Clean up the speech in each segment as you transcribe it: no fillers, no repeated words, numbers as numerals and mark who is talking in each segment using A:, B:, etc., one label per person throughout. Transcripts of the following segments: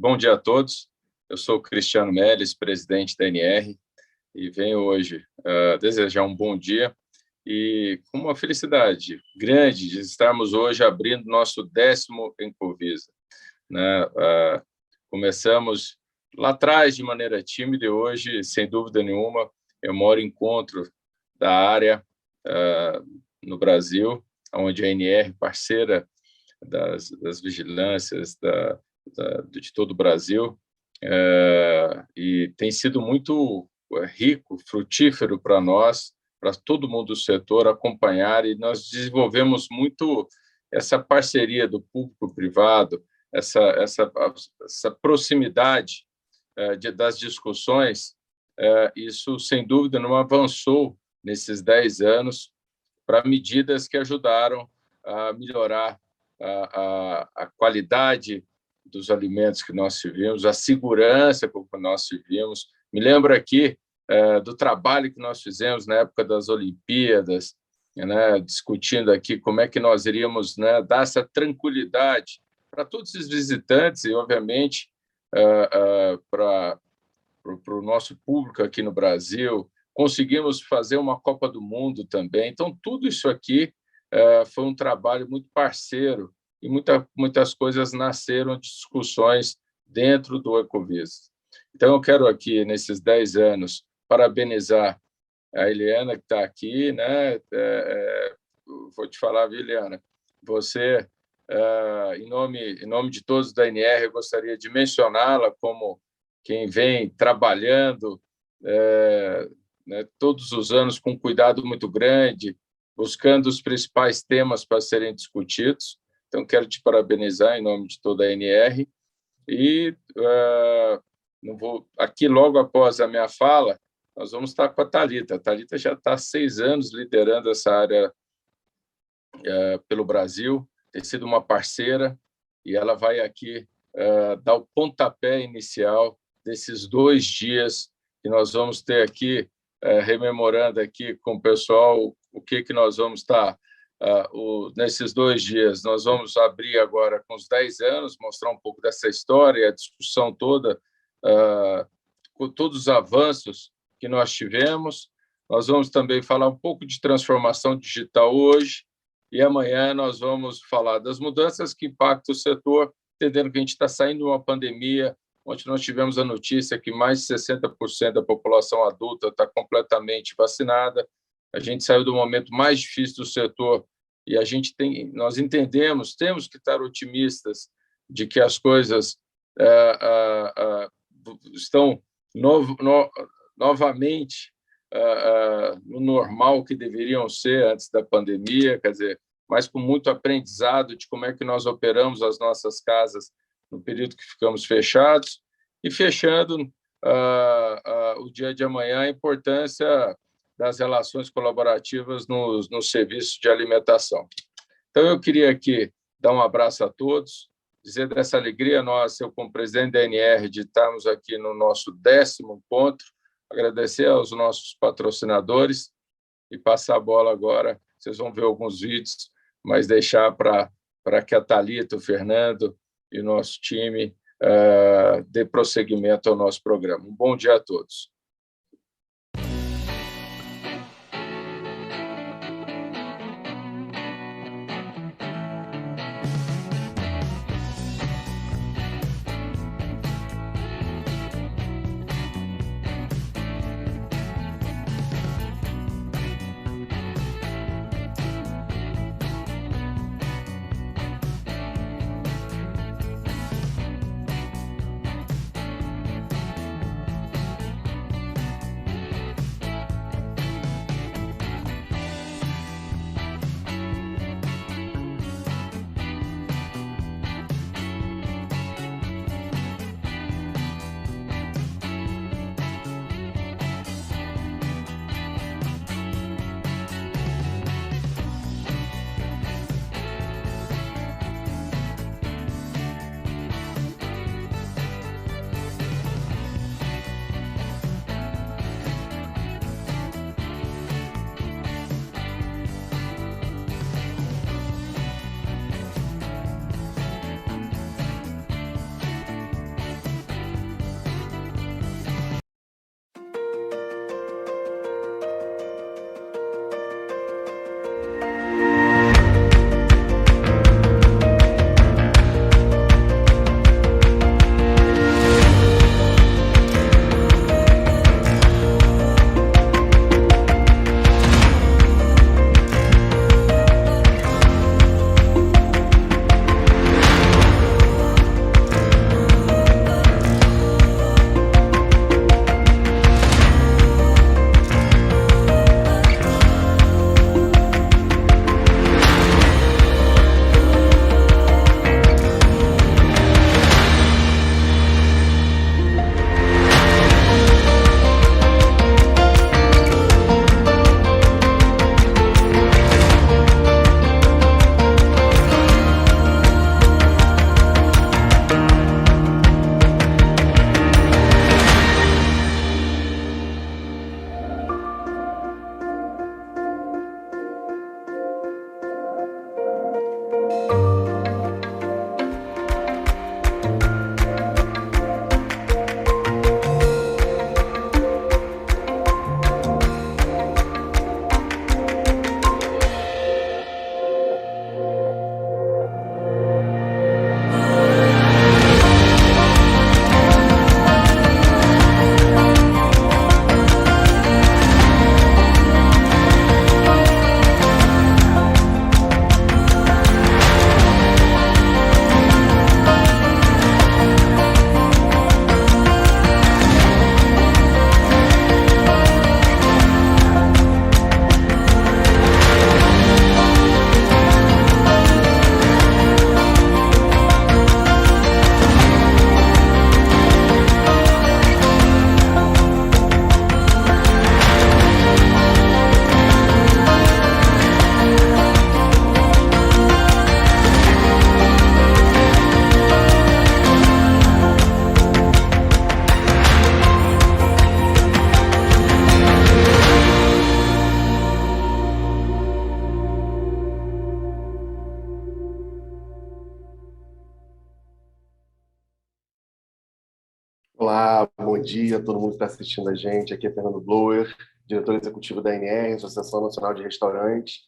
A: bom dia a todos. Eu sou o Cristiano Melles, presidente da NR, e venho hoje desejar um bom dia e com uma felicidade grande de estarmos hoje abrindo nosso 10º Encovisa, né? Começamos lá atrás de maneira tímida e hoje, sem dúvida nenhuma, é o maior encontro da área no Brasil, onde a NR, parceira das vigilâncias de todo o Brasil, e tem sido muito rico, frutífero para nós, para todo mundo do setor acompanhar, e nós desenvolvemos muito essa parceria do público-privado, essa proximidade das discussões. Isso, sem dúvida, não avançou nesses 10 anos para medidas que ajudaram a melhorar a qualidade dos alimentos que nós tivemos, a segurança com que nós tivemos. Me lembro aqui do trabalho que nós fizemos na época das Olimpíadas, né, discutindo aqui como é que nós iríamos, né, dar essa tranquilidade para todos os visitantes e, obviamente, para o nosso público aqui no Brasil. Conseguimos fazer uma Copa do Mundo também. Então, tudo isso aqui foi um trabalho muito parceiro e muitas coisas nasceram de discussões dentro do Ecovisa. Então, eu quero aqui, nesses 10 anos, parabenizar a Eliana, que está aqui, né? Vou te falar, viu, Eliana? Você, em nome de todos da NR, eu gostaria de mencioná-la como quem vem trabalhando né, todos os anos com cuidado muito grande, buscando os principais temas para serem discutidos. Então, quero te parabenizar em nome de toda a NR. E aqui, logo após a minha fala, nós vamos estar com a Thalita. A Thalita já está há 6 anos liderando essa área pelo Brasil, tem sido uma parceira, e ela vai aqui dar o pontapé inicial desses 2 dias que nós vamos ter aqui, rememorando aqui com o pessoal o que nós vamos estar nesses 2 dias. Nós vamos abrir agora com os 10 anos, mostrar um pouco dessa história, a discussão toda, com todos os avanços que nós tivemos. Nós vamos também falar um pouco de transformação digital hoje, e amanhã nós vamos falar das mudanças que impactam o setor, entendendo que a gente está saindo de uma pandemia, onde nós tivemos a notícia que mais de 60% da população adulta está completamente vacinada. A gente saiu do momento mais difícil do setor e nós entendemos, temos que estar otimistas de que as coisas estão novamente no normal que deveriam ser antes da pandemia, quer dizer, mas com muito aprendizado de como é que nós operamos as nossas casas no período que ficamos fechados, e fechando o dia de amanhã, a importância das relações colaborativas no serviço de alimentação. Então, eu queria aqui dar um abraço a todos, dizer dessa alegria nossa, eu como presidente da NR, de estarmos aqui no nosso 10º encontro, agradecer aos nossos patrocinadores e passar a bola agora. Vocês vão ver alguns vídeos, mas deixar para que a Thalita, o Fernando e o nosso time dê prosseguimento ao nosso programa. Um bom dia a todos.
B: Olá, bom dia a todo mundo que está assistindo a gente. Aqui é Fernando Blower, diretor executivo da ANR, Associação Nacional de Restaurantes.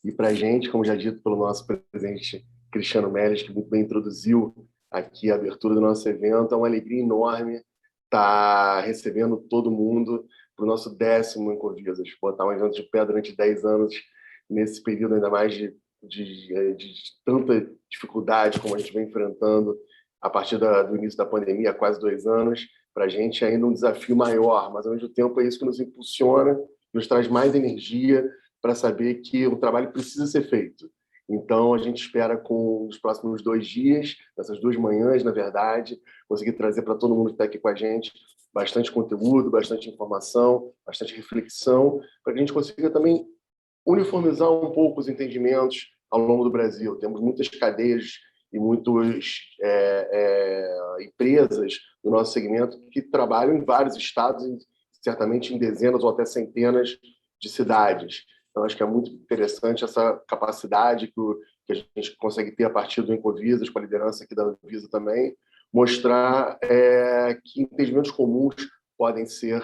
B: E para a gente, como já dito pelo nosso presidente Cristiano Melles, que muito bem introduziu aqui a abertura do nosso evento, é uma alegria enorme estar recebendo todo mundo para o nosso 10º Encovisas. Botar um evento de pé durante 10 anos, nesse período ainda mais de tanta dificuldade como a gente vem enfrentando a partir do início da pandemia, há quase 2 anos, para a gente é ainda um desafio maior, mas ao mesmo tempo é isso que nos impulsiona, nos traz mais energia para saber que o trabalho precisa ser feito. Então, a gente espera, com os próximos 2 dias, nessas 2 manhãs, na verdade, conseguir trazer para todo mundo que está aqui com a gente bastante conteúdo, bastante informação, bastante reflexão, para que a gente consiga também uniformizar um pouco os entendimentos ao longo do Brasil. Temos muitas cadeias e muitas empresas do nosso segmento que trabalham em vários estados, certamente em dezenas ou até centenas de cidades. Então, acho que é muito interessante essa capacidade que a gente consegue ter a partir do Incovisas, com a liderança aqui da Anvisa também, mostrar que entendimentos comuns podem ser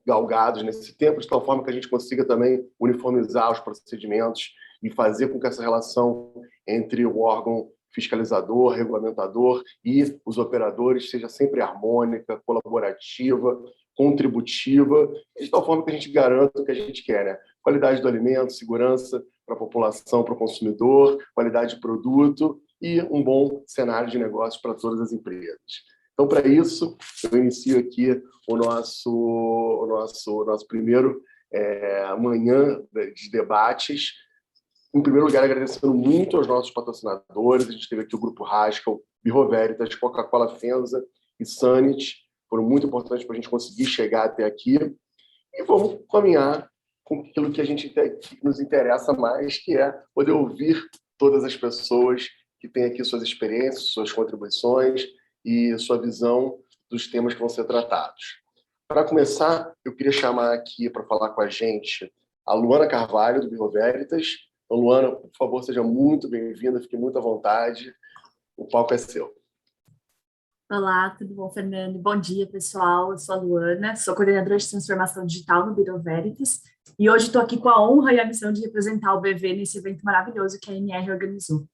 B: galgados nesse tempo, de tal forma que a gente consiga também uniformizar os procedimentos e fazer com que essa relação entre o órgão fiscalizador, regulamentador e os operadores seja sempre harmônica, colaborativa, contributiva, de tal forma que a gente garanta o que a gente quer, né? Qualidade do alimento, segurança para a população, para o consumidor, qualidade de produto e um bom cenário de negócios para todas as empresas. Então, para isso, eu inicio aqui o nosso primeiro manhã de debates. Em primeiro lugar, agradecendo muito aos nossos patrocinadores. A gente teve aqui o Grupo Haskell, Bureau Veritas, Coca-Cola FEMSA e Sanit. Foram muito importantes para a gente conseguir chegar até aqui. E vamos caminhar com aquilo que que nos interessa mais, que é poder ouvir todas as pessoas que têm aqui suas experiências, suas contribuições e sua visão dos temas que vão ser tratados. Para começar, eu queria chamar aqui para falar com a gente a Luana Carvalho, do Bureau Veritas. Então, Luana, por favor, seja muito bem-vinda, fique muito à vontade. O palco é seu.
C: Olá, tudo bom, Fernando? Bom dia, pessoal. Eu sou a Luana, sou coordenadora de transformação digital no Bureau Veritas e hoje estou aqui com a honra e a missão de representar o BV nesse evento maravilhoso que a ANR organizou.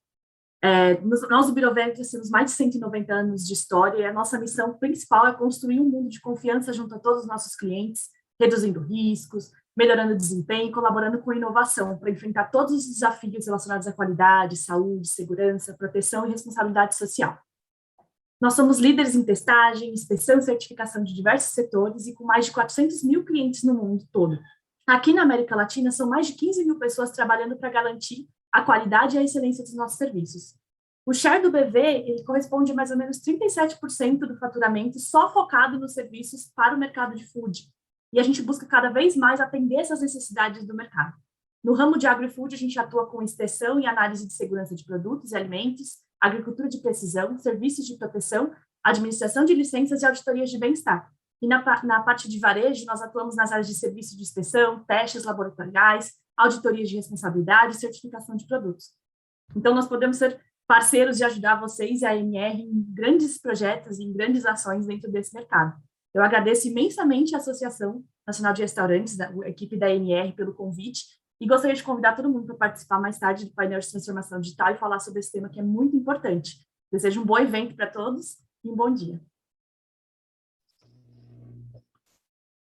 C: Nós do Bureau Veritas temos mais de 190 anos de história e a nossa missão principal é construir um mundo de confiança junto a todos os nossos clientes, reduzindo riscos, melhorando o desempenho e colaborando com a inovação para enfrentar todos os desafios relacionados à qualidade, saúde, segurança, proteção e responsabilidade social. Nós somos líderes em testagem, inspeção e certificação de diversos setores e com mais de 400 mil clientes no mundo todo. Aqui na América Latina, são mais de 15 mil pessoas trabalhando para garantir a qualidade e a excelência dos nossos serviços. O share do BV ele corresponde a mais ou menos 37% do faturamento só focado nos serviços para o mercado de food. E a gente busca cada vez mais atender essas necessidades do mercado. No ramo de agri-food, a gente atua com inspeção e análise de segurança de produtos e alimentos, agricultura de precisão, serviços de proteção, administração de licenças e auditorias de bem-estar. E na parte de varejo, nós atuamos nas áreas de serviço de inspeção, testes laboratoriais, auditorias de responsabilidade e certificação de produtos. Então, nós podemos ser parceiros de ajudar vocês e a ANR em grandes projetos e em grandes ações dentro desse mercado. Eu agradeço imensamente a Associação Nacional de Restaurantes, a equipe da ANR, pelo convite, e gostaria de convidar todo mundo para participar mais tarde do painel de transformação digital e falar sobre esse tema que é muito importante. Desejo um bom evento para todos e um bom dia.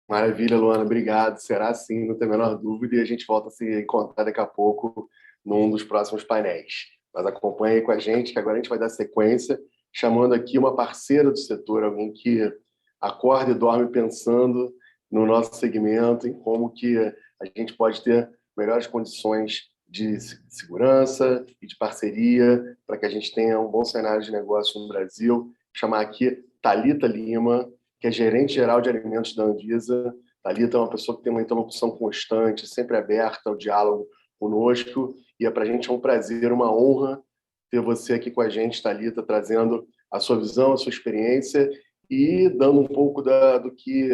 B: Maravilha, Luana, obrigado. Será assim, não tem a menor dúvida, e a gente volta a se encontrar daqui a pouco num dos próximos painéis. Mas acompanhe aí com a gente, que agora a gente vai dar sequência, chamando aqui uma parceira do setor, alguém que acorda e dorme pensando no nosso segmento, em como que a gente pode ter melhores condições de segurança e de parceria para que a gente tenha um bom cenário de negócio no Brasil. Chamar aqui Thalita Lima, que é gerente geral de alimentos da Anvisa. Thalita é uma pessoa que tem uma interlocução constante, sempre aberta ao diálogo conosco, e para a gente é um prazer, uma honra ter você aqui com a gente, Thalita, trazendo a sua visão, a sua experiência e dando um pouco do que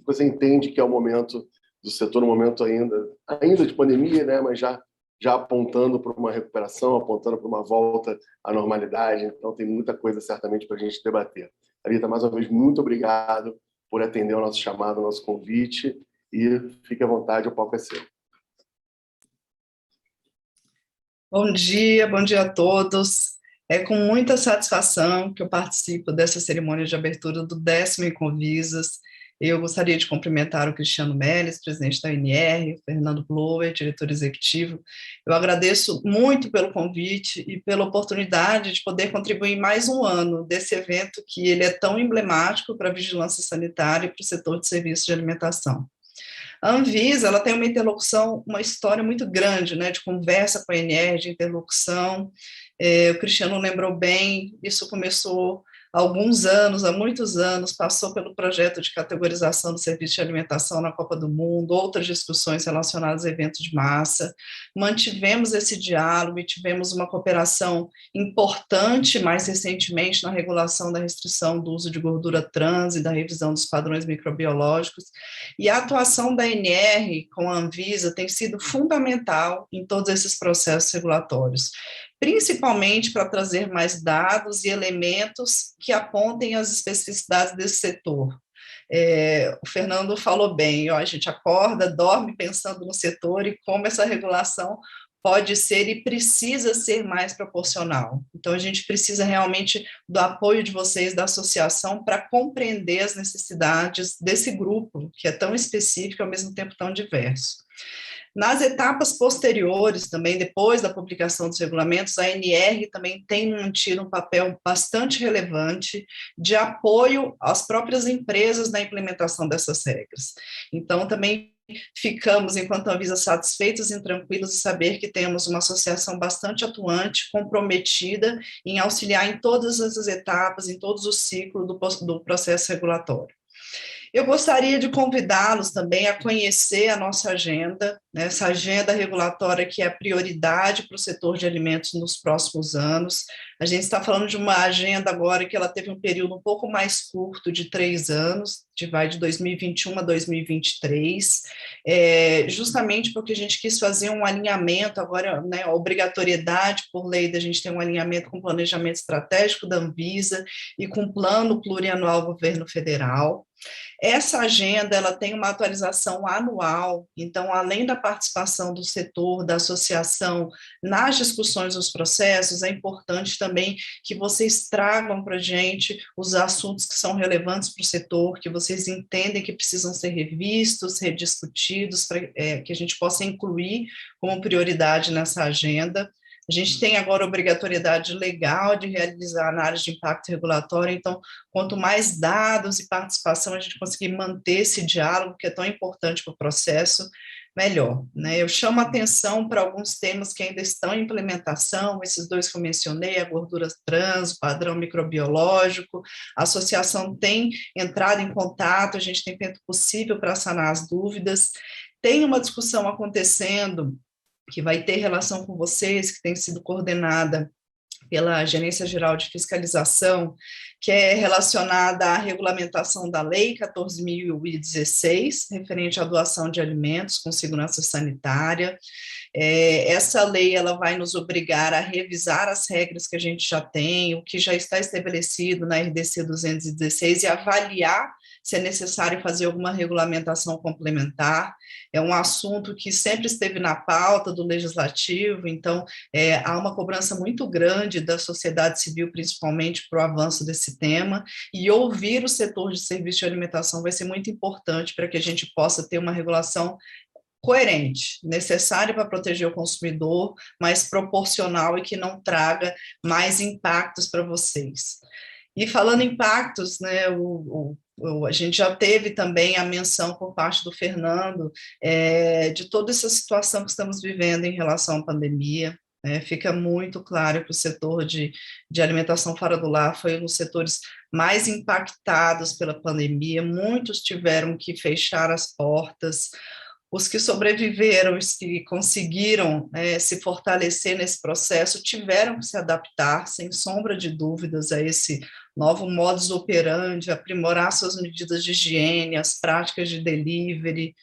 B: você entende que é o momento do setor, no momento ainda de pandemia, né? Mas já apontando para uma recuperação, apontando para uma volta à normalidade. Então, tem muita coisa certamente para a gente debater. Thalita, mais uma vez, muito obrigado por atender o nosso chamado, o nosso convite, e fique à vontade, o palco é seu.
D: Bom dia a todos. É com muita satisfação que eu participo dessa cerimônia de abertura do 10º Inconvisas. Eu gostaria de cumprimentar o Cristiano Melles, presidente da ANR, o Fernando Blower, diretor executivo. Eu agradeço muito pelo convite e pela oportunidade de poder contribuir em mais um ano desse evento que ele é tão emblemático para a vigilância sanitária e para o setor de serviços de alimentação. A Anvisa, ela tem uma interlocução, uma história muito grande, né, de conversa com a ANR, de interlocução. O Cristiano lembrou bem, isso começou há alguns anos, há muitos anos, passou pelo projeto de categorização do serviço de alimentação na Copa do Mundo, outras discussões relacionadas a eventos de massa. Mantivemos esse diálogo e tivemos uma cooperação importante, mais recentemente, na regulação da restrição do uso de gordura trans e da revisão dos padrões microbiológicos. E a atuação da ANR com a Anvisa tem sido fundamental em todos esses processos regulatórios, principalmente para trazer mais dados e elementos que apontem as especificidades desse setor. O Fernando falou bem, a gente acorda, dorme pensando no setor e como essa regulação pode ser e precisa ser mais proporcional. Então, a gente precisa realmente do apoio de vocês, da associação, para compreender as necessidades desse grupo, que é tão específico e, ao mesmo tempo, tão diverso. Nas etapas posteriores, também depois da publicação dos regulamentos, a ANR também tem mantido um papel bastante relevante de apoio às próprias empresas na implementação dessas regras. Então, também ficamos, enquanto Anvisa, satisfeitos e tranquilos de saber que temos uma associação bastante atuante, comprometida em auxiliar em todas essas etapas, em todos os ciclos do processo regulatório. Eu gostaria de convidá-los também a conhecer a nossa agenda, né, essa agenda regulatória que é a prioridade para o setor de alimentos nos próximos anos. A gente está falando de uma agenda agora que ela teve um período um pouco mais curto, de 3 anos, vai de 2021 a 2023, justamente porque a gente quis fazer um alinhamento, agora, né, a obrigatoriedade por lei da gente ter um alinhamento com o planejamento estratégico da Anvisa e com o plano plurianual do governo federal. Essa agenda, ela tem uma atualização anual, então, além da participação do setor, da associação nas discussões dos processos, é importante também que vocês tragam para a gente os assuntos que são relevantes para o setor, que vocês entendem que precisam ser revistos, rediscutidos, para que a gente possa incluir como prioridade nessa agenda. A gente tem agora a obrigatoriedade legal de realizar análise de impacto regulatório, então, quanto mais dados e participação a gente conseguir manter esse diálogo, que é tão importante para o processo, melhor, né? Eu chamo a atenção para alguns temas que ainda estão em implementação, esses 2 que eu mencionei, a gordura trans, o padrão microbiológico. A associação tem entrado em contato, a gente tem feito o possível para sanar as dúvidas. Tem uma discussão acontecendo que vai ter relação com vocês, que tem sido coordenada pela Gerência Geral de Fiscalização, que é relacionada à regulamentação da Lei 14.016, referente à doação de alimentos com segurança sanitária. Essa lei ela vai nos obrigar a revisar as regras que a gente já tem, o que já está estabelecido na RDC 216 e avaliar se é necessário fazer alguma regulamentação complementar. É um assunto que sempre esteve na pauta do legislativo, então há uma cobrança muito grande da sociedade civil, principalmente para o avanço desse tema, e ouvir o setor de serviço de alimentação vai ser muito importante para que a gente possa ter uma regulação coerente, necessária para proteger o consumidor, mas proporcional e que não traga mais impactos para vocês. E falando em impactos, né, a gente já teve também a menção por parte do Fernando de toda essa situação que estamos vivendo em relação à pandemia. Fica muito claro que o setor de alimentação fora do lar foi um dos setores mais impactados pela pandemia, muitos tiveram que fechar as portas. Os que sobreviveram, os que conseguiram se fortalecer nesse processo, tiveram que se adaptar, sem sombra de dúvidas, a esse novo modus operandi, aprimorar suas medidas de higiene, as práticas de delivery.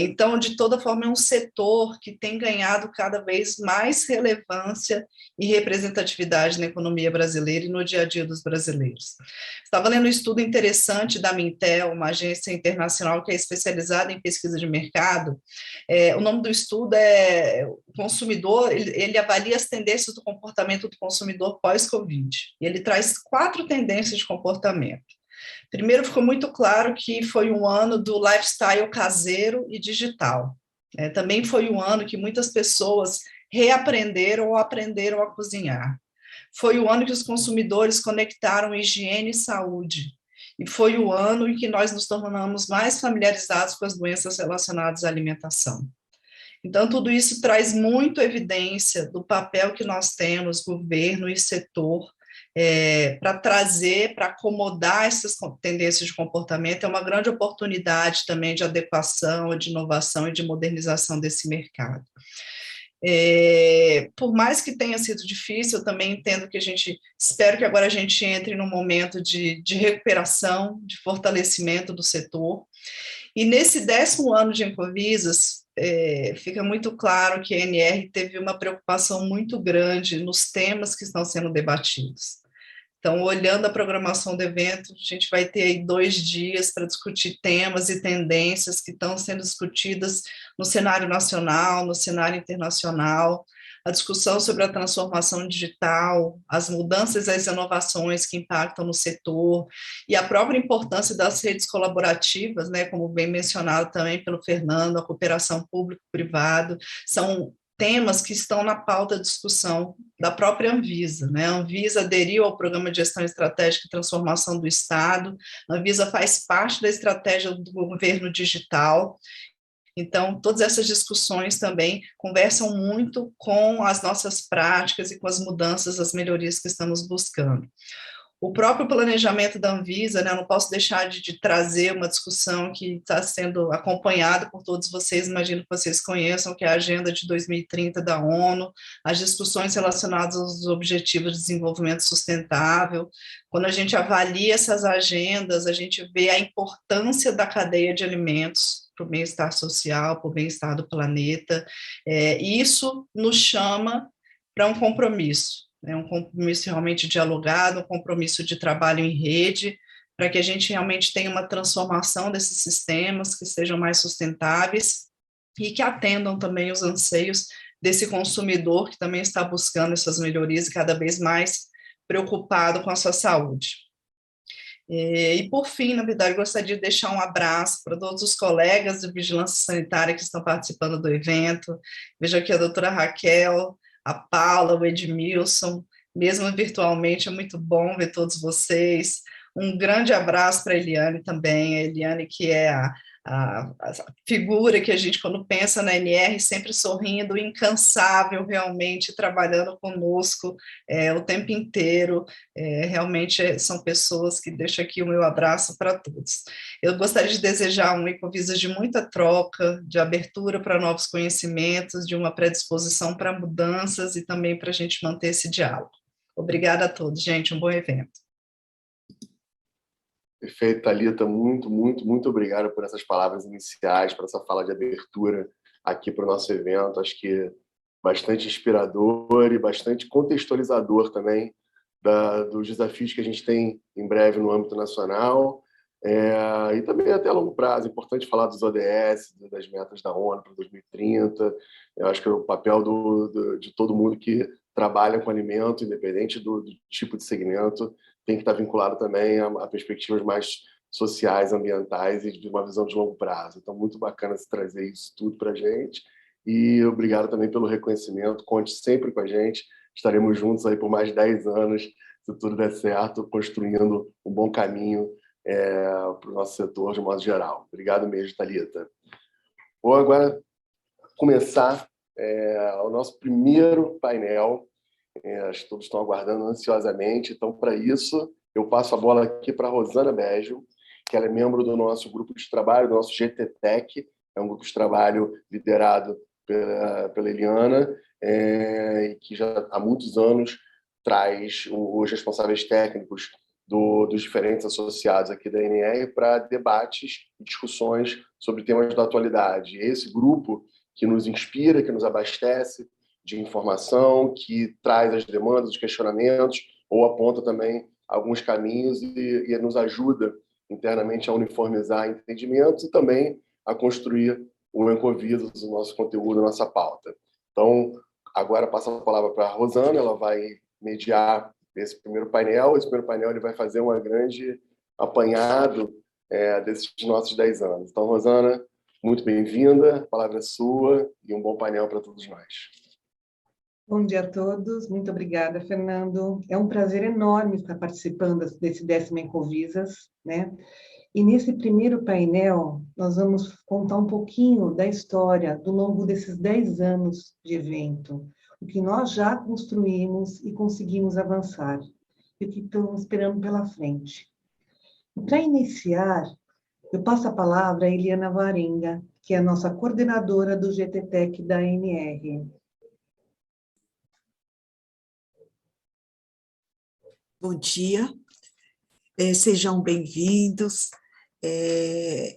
D: Então, de toda forma, é um setor que tem ganhado cada vez mais relevância e representatividade na economia brasileira e no dia a dia dos brasileiros. Estava lendo um estudo interessante da Mintel, uma agência internacional que é especializada em pesquisa de mercado. O nome do estudo é o consumidor, ele avalia as tendências do comportamento do consumidor pós-Covid. E ele traz 4 tendências de comportamento. Primeiro, ficou muito claro que foi um ano do lifestyle caseiro e digital. Também foi um ano que muitas pessoas reaprenderam ou aprenderam a cozinhar. Foi o ano que os consumidores conectaram higiene e saúde. E foi o ano em que nós nos tornamos mais familiarizados com as doenças relacionadas à alimentação. Então, tudo isso traz muito evidência do papel que nós temos, governo e setor, para trazer, para acomodar essas tendências de comportamento. É uma grande oportunidade também de adequação, de inovação e de modernização desse mercado. Por mais que tenha sido difícil, eu também entendo que espero que agora a gente entre num momento de recuperação, de fortalecimento do setor. E nesse 10º ano de Ancovisas, fica muito claro que a ANR teve uma preocupação muito grande nos temas que estão sendo debatidos. Então, olhando a programação do evento, a gente vai ter aí 2 dias para discutir temas e tendências que estão sendo discutidas no cenário nacional, no cenário internacional, a discussão sobre a transformação digital, as mudanças e as inovações que impactam no setor, e a própria importância das redes colaborativas, né, como bem mencionado também pelo Fernando, a cooperação público-privado, são temas que estão na pauta de discussão da própria Anvisa, né? A Anvisa aderiu ao Programa de Gestão Estratégica e Transformação do Estado, a Anvisa faz parte da estratégia do governo digital. Então, todas essas discussões também conversam muito com as nossas práticas e com as mudanças, as melhorias que estamos buscando. O próprio planejamento da Anvisa, né, eu não posso deixar de trazer uma discussão que está sendo acompanhada por todos vocês, imagino que vocês conheçam, que é a Agenda de 2030 da ONU, as discussões relacionadas aos Objetivos de Desenvolvimento Sustentável. Quando a gente avalia essas agendas, a gente vê a importância da cadeia de alimentos para o bem-estar social, para o bem-estar do planeta, e isso nos chama para um compromisso. Um compromisso realmente dialogado, um compromisso de trabalho em rede, para que a gente realmente tenha uma transformação desses sistemas que sejam mais sustentáveis e que atendam também os anseios desse consumidor que também está buscando essas melhorias e cada vez mais preocupado com a sua saúde. E, por fim, na verdade, gostaria de deixar um abraço para todos os colegas de vigilância sanitária que estão participando do evento. Vejo aqui a doutora Raquel, a Paula, o Edmilson, mesmo virtualmente, é muito bom ver todos vocês. Um grande abraço para a Eliane também, a Eliane que é a figura que a gente, quando pensa na NR, sempre sorrindo, incansável, realmente, trabalhando conosco o tempo inteiro. Realmente são pessoas que deixam aqui o meu abraço para todos. Eu gostaria de desejar um Ancovisas de muita troca, de abertura para novos conhecimentos, de uma predisposição para mudanças e também para a gente manter esse diálogo. Obrigada a todos, gente, um bom evento.
B: Perfeito, Thalita, muito obrigado por essas palavras iniciais, por essa fala de abertura aqui para o nosso evento. Acho que bastante inspirador e bastante contextualizador também dos desafios que a gente tem em breve no âmbito nacional e também até a longo prazo. É importante falar dos ODS, das metas da ONU para 2030. Eu acho que é o papel de todo mundo que trabalha com alimento, independente do tipo de segmento, tem que estar vinculado também a perspectivas mais sociais, ambientais e de uma visão de longo prazo. Então, muito bacana se trazer isso tudo para a gente. E obrigado também pelo reconhecimento. Conte sempre com a gente. Estaremos juntos aí por mais de 10 anos, se tudo der certo, construindo um bom caminho para o nosso setor de modo geral. Obrigado mesmo, Thalita. Vou agora começar o nosso primeiro painel. Acho que todos estão aguardando ansiosamente. Então, para isso, eu passo a bola aqui para a Rosana Beggio, que ela é membro do nosso grupo de trabalho, do nosso GTTEC, é um grupo de trabalho liderado pela Eliana, e que já há muitos anos traz os responsáveis técnicos dos diferentes associados aqui da NR para debates e discussões sobre temas da atualidade. Esse grupo que nos inspira, que nos abastece de informação, que traz as demandas, os questionamentos, ou aponta também alguns caminhos e nos ajuda internamente a uniformizar entendimentos e também a construir o Encovisas, o nosso conteúdo, a nossa pauta. Então, agora passo a palavra para a Rosana, ela vai mediar esse primeiro painel. Esse primeiro painel ele vai fazer um grande apanhado desses nossos 10 anos. Então, Rosana, muito bem-vinda, a palavra é sua e um bom painel para todos nós.
E: Bom dia a todos, muito obrigada, Fernando. É um prazer enorme estar participando desse 10º Encovisas, né? E nesse primeiro painel, nós vamos contar um pouquinho da história do longo desses 10 anos de evento, o que nós já construímos e conseguimos avançar, e o que estamos esperando pela frente. Para iniciar, eu passo a palavra a Eliana Varenga, que é a nossa coordenadora do GTTEC da ANR.
F: Bom dia, sejam bem-vindos.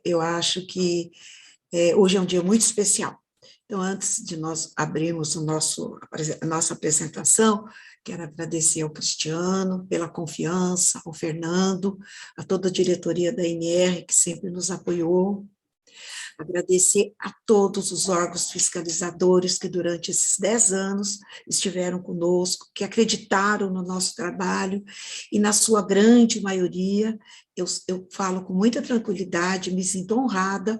F: Eu acho que hoje é um dia muito especial. Então, antes de nós abrirmos a nossa apresentação, quero agradecer ao Cristiano pela confiança, ao Fernando, a toda a diretoria da ANR, que sempre nos apoiou. Agradecer a todos os órgãos fiscalizadores que durante esses 10 anos estiveram conosco, que acreditaram no nosso trabalho, e na sua grande maioria, eu falo com muita tranquilidade, me sinto honrada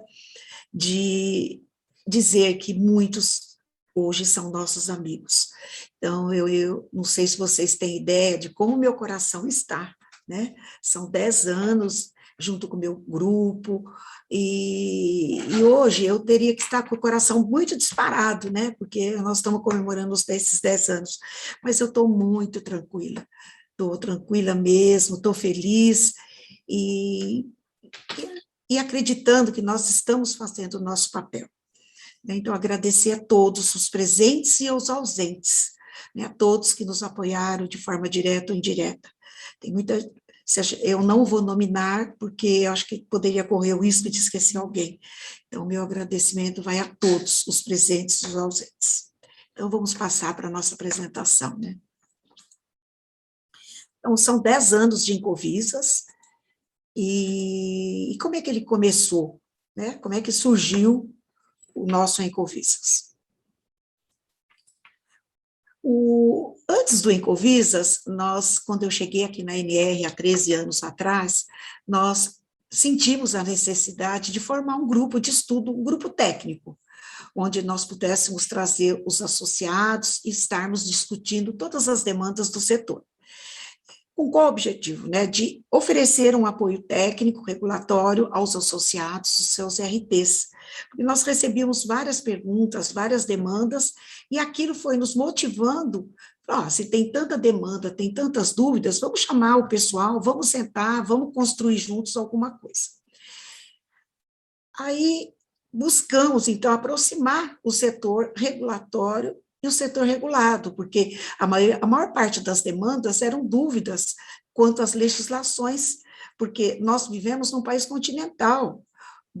F: de dizer que muitos hoje são nossos amigos. Então, eu não sei se vocês têm ideia de como meu coração está, né? São 10 anos junto com o meu grupo, e hoje eu teria que estar com o coração muito disparado, né, porque nós estamos comemorando esses 10 anos, mas eu estou muito tranquila mesmo, estou feliz, e acreditando que nós estamos fazendo o nosso papel. Então, agradecer a todos os presentes e aos ausentes, né, a todos que nos apoiaram de forma direta ou indireta. Tem muita... Eu não vou nominar, porque eu acho que poderia correr o risco de esquecer alguém. Então, meu agradecimento vai a todos, os presentes e os ausentes. Então, vamos passar para a nossa apresentação, né? Então, são 10 anos de Encovisas, e como é que ele começou, né? Como é que surgiu o nosso Encovisas? Antes do Encovisas, quando eu cheguei aqui na ANR há 13 anos atrás, nós sentimos a necessidade de formar um grupo de estudo, um grupo técnico, onde nós pudéssemos trazer os associados e estarmos discutindo todas as demandas do setor. Com qual objetivo? Né? De oferecer um apoio técnico, regulatório aos associados, os seus RTs. Porque nós recebíamos várias perguntas, várias demandas, e aquilo foi nos motivando, se tem tanta demanda, tem tantas dúvidas, vamos chamar o pessoal, vamos sentar, vamos construir juntos alguma coisa. Aí buscamos, então, aproximar o setor regulatório e o setor regulado, porque a maior parte das demandas eram dúvidas quanto às legislações, porque nós vivemos num país continental,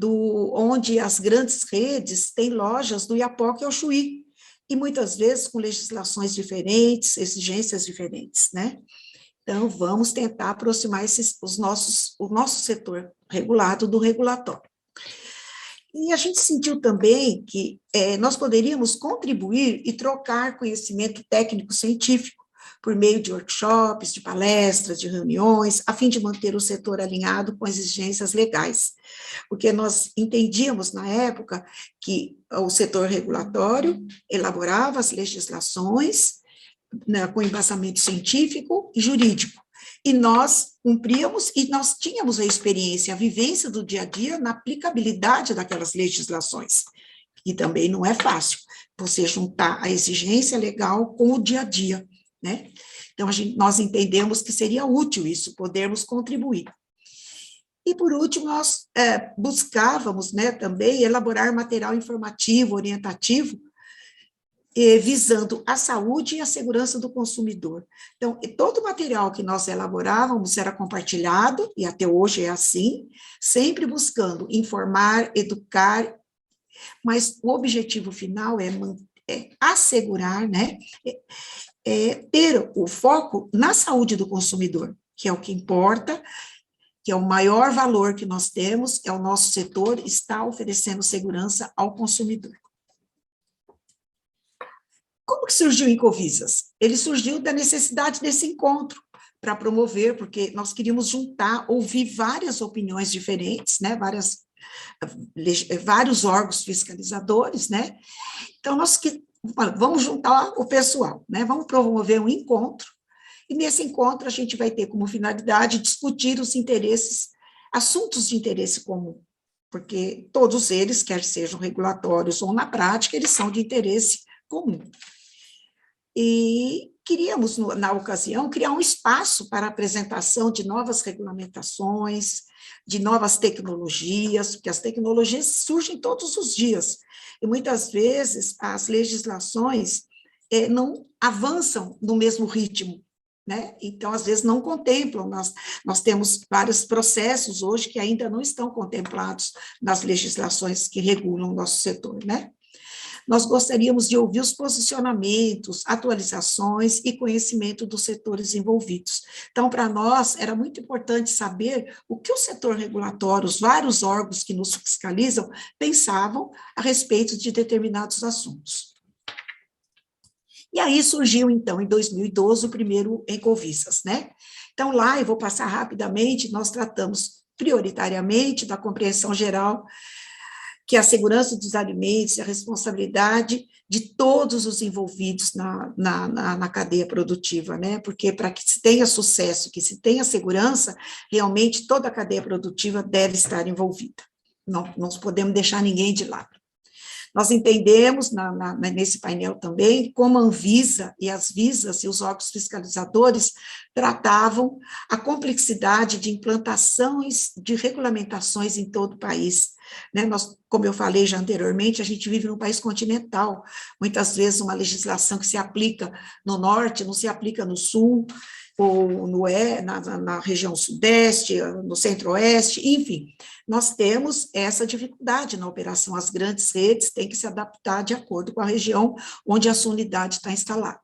F: onde as grandes redes têm lojas do Iapoque ao Chuí, e muitas vezes com legislações diferentes, exigências diferentes, né? Então, vamos tentar aproximar o nosso setor regulado do regulatório. E a gente sentiu também que nós poderíamos contribuir e trocar conhecimento técnico-científico por meio de workshops, de palestras, de reuniões, a fim de manter o setor alinhado com as exigências legais. Porque nós entendíamos, na época, que o setor regulatório elaborava as legislações, né, com embasamento científico e jurídico, e nós cumpríamos, e nós tínhamos a experiência, a vivência do dia a dia na aplicabilidade daquelas legislações, e também não é fácil você juntar a exigência legal com o dia a dia, né? Então, nós entendemos que seria útil isso, podermos contribuir. E, por último, nós buscávamos, né, também elaborar material informativo, orientativo, visando a saúde e a segurança do consumidor. Então, todo o material que nós elaborávamos era compartilhado, e até hoje é assim, sempre buscando informar, educar, mas o objetivo final é assegurar, né, ter o foco na saúde do consumidor, que é o que importa, que é o maior valor que nós temos, é o nosso setor está oferecendo segurança ao consumidor. Como que surgiu o Incovisas? Ele surgiu da necessidade desse encontro para promover, porque nós queríamos juntar, ouvir várias opiniões diferentes, né, vários órgãos fiscalizadores, né, então vamos juntar o pessoal, né, vamos promover um encontro, e nesse encontro a gente vai ter como finalidade discutir os interesses, assuntos de interesse comum, porque todos eles, quer sejam regulatórios ou na prática, eles são de interesse comum. E queríamos, na ocasião, criar um espaço para a apresentação de novas regulamentações, de novas tecnologias, porque as tecnologias surgem todos os dias, e muitas vezes as legislações não avançam no mesmo ritmo, né? Então, às vezes, não contemplam, nós temos vários processos hoje que ainda não estão contemplados nas legislações que regulam o nosso setor, né? Nós gostaríamos de ouvir os posicionamentos, atualizações e conhecimento dos setores envolvidos. Então, para nós, era muito importante saber o que o setor regulatório, os vários órgãos que nos fiscalizam, pensavam a respeito de determinados assuntos. E aí surgiu, então, em 2012, o primeiro Incovisas, né? Então, lá, eu vou passar rapidamente, nós tratamos prioritariamente da compreensão geral que a segurança dos alimentos e a responsabilidade de todos os envolvidos na cadeia produtiva, né? Porque para que se tenha sucesso, que se tenha segurança, realmente toda a cadeia produtiva deve estar envolvida. Não podemos deixar ninguém de lado. Nós entendemos, nesse painel também, como a Anvisa e as Visas e os órgãos fiscalizadores tratavam a complexidade de implantações de regulamentações em todo o país. Né? Nós, como eu falei já anteriormente, a gente vive num país continental, muitas vezes uma legislação que se aplica no norte não se aplica no sul, ou na região sudeste, no centro-oeste, enfim, nós temos essa dificuldade na operação, as grandes redes têm que se adaptar de acordo com a região onde a sua unidade está instalada.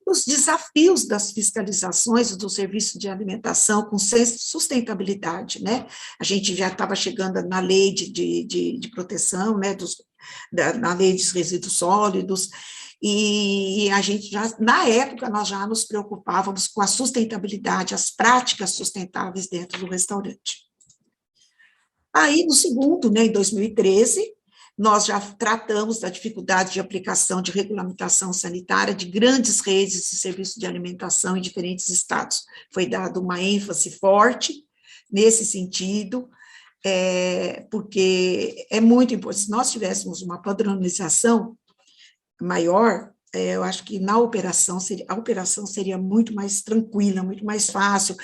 F: Os desafios das fiscalizações do serviço de alimentação com sustentabilidade, né? A gente já estava chegando na lei de proteção, né, na lei dos resíduos sólidos, e a gente já, na época, nós já nos preocupávamos com a sustentabilidade, as práticas sustentáveis dentro do restaurante. Aí, no segundo, né, em 2013, nós já tratamos da dificuldade de aplicação de regulamentação sanitária de grandes redes de serviço de alimentação em diferentes estados. Foi dada uma ênfase forte nesse sentido, porque é muito importante. Se nós tivéssemos uma padronização maior, eu acho que a operação seria muito mais tranquila, muito mais fácil,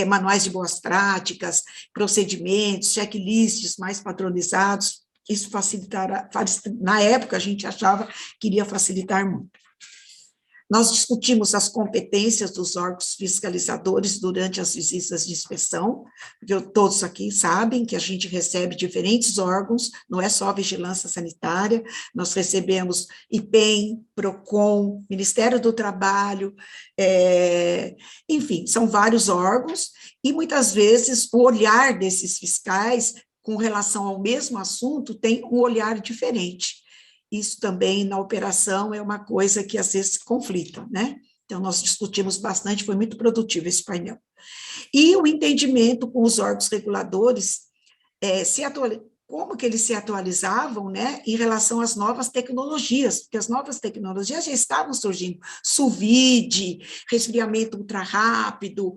F: manuais de boas práticas, procedimentos, checklists mais padronizados, isso facilitará, na época a gente achava que iria facilitar muito. Nós discutimos as competências dos órgãos fiscalizadores durante as visitas de inspeção, porque todos aqui sabem que a gente recebe diferentes órgãos, não é só a vigilância sanitária, nós recebemos IPEM, PROCON, Ministério do Trabalho, enfim, são vários órgãos, e muitas vezes o olhar desses fiscais com relação ao mesmo assunto tem um olhar diferente. Isso também, na operação, é uma coisa que às vezes conflita, né? Então, nós discutimos bastante, foi muito produtivo esse painel. E o entendimento com os órgãos reguladores, como que eles se atualizavam, né, em relação às novas tecnologias, porque as novas tecnologias já estavam surgindo, sous vide, resfriamento ultra rápido,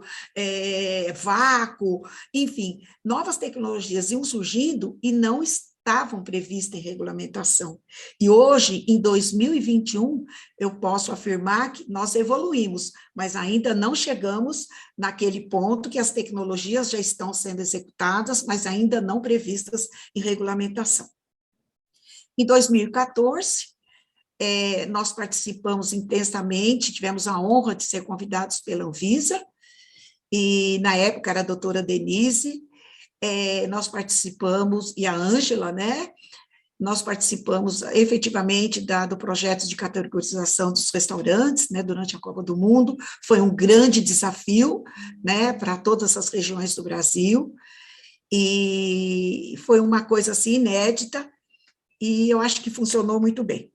F: vácuo, enfim, novas tecnologias iam surgindo e não estavam previstas em regulamentação. E hoje, em 2021, eu posso afirmar que nós evoluímos, mas ainda não chegamos naquele ponto que as tecnologias já estão sendo executadas, mas ainda não previstas em regulamentação. Em 2014, nós participamos intensamente, tivemos a honra de ser convidados pela Anvisa, e na época era a doutora Denise, nós participamos, e a Ângela, né? Nós participamos efetivamente do projeto de categorização dos restaurantes, né, durante a Copa do Mundo. Foi um grande desafio, né, para todas as regiões do Brasil, e foi uma coisa assim inédita, e eu acho que funcionou muito bem.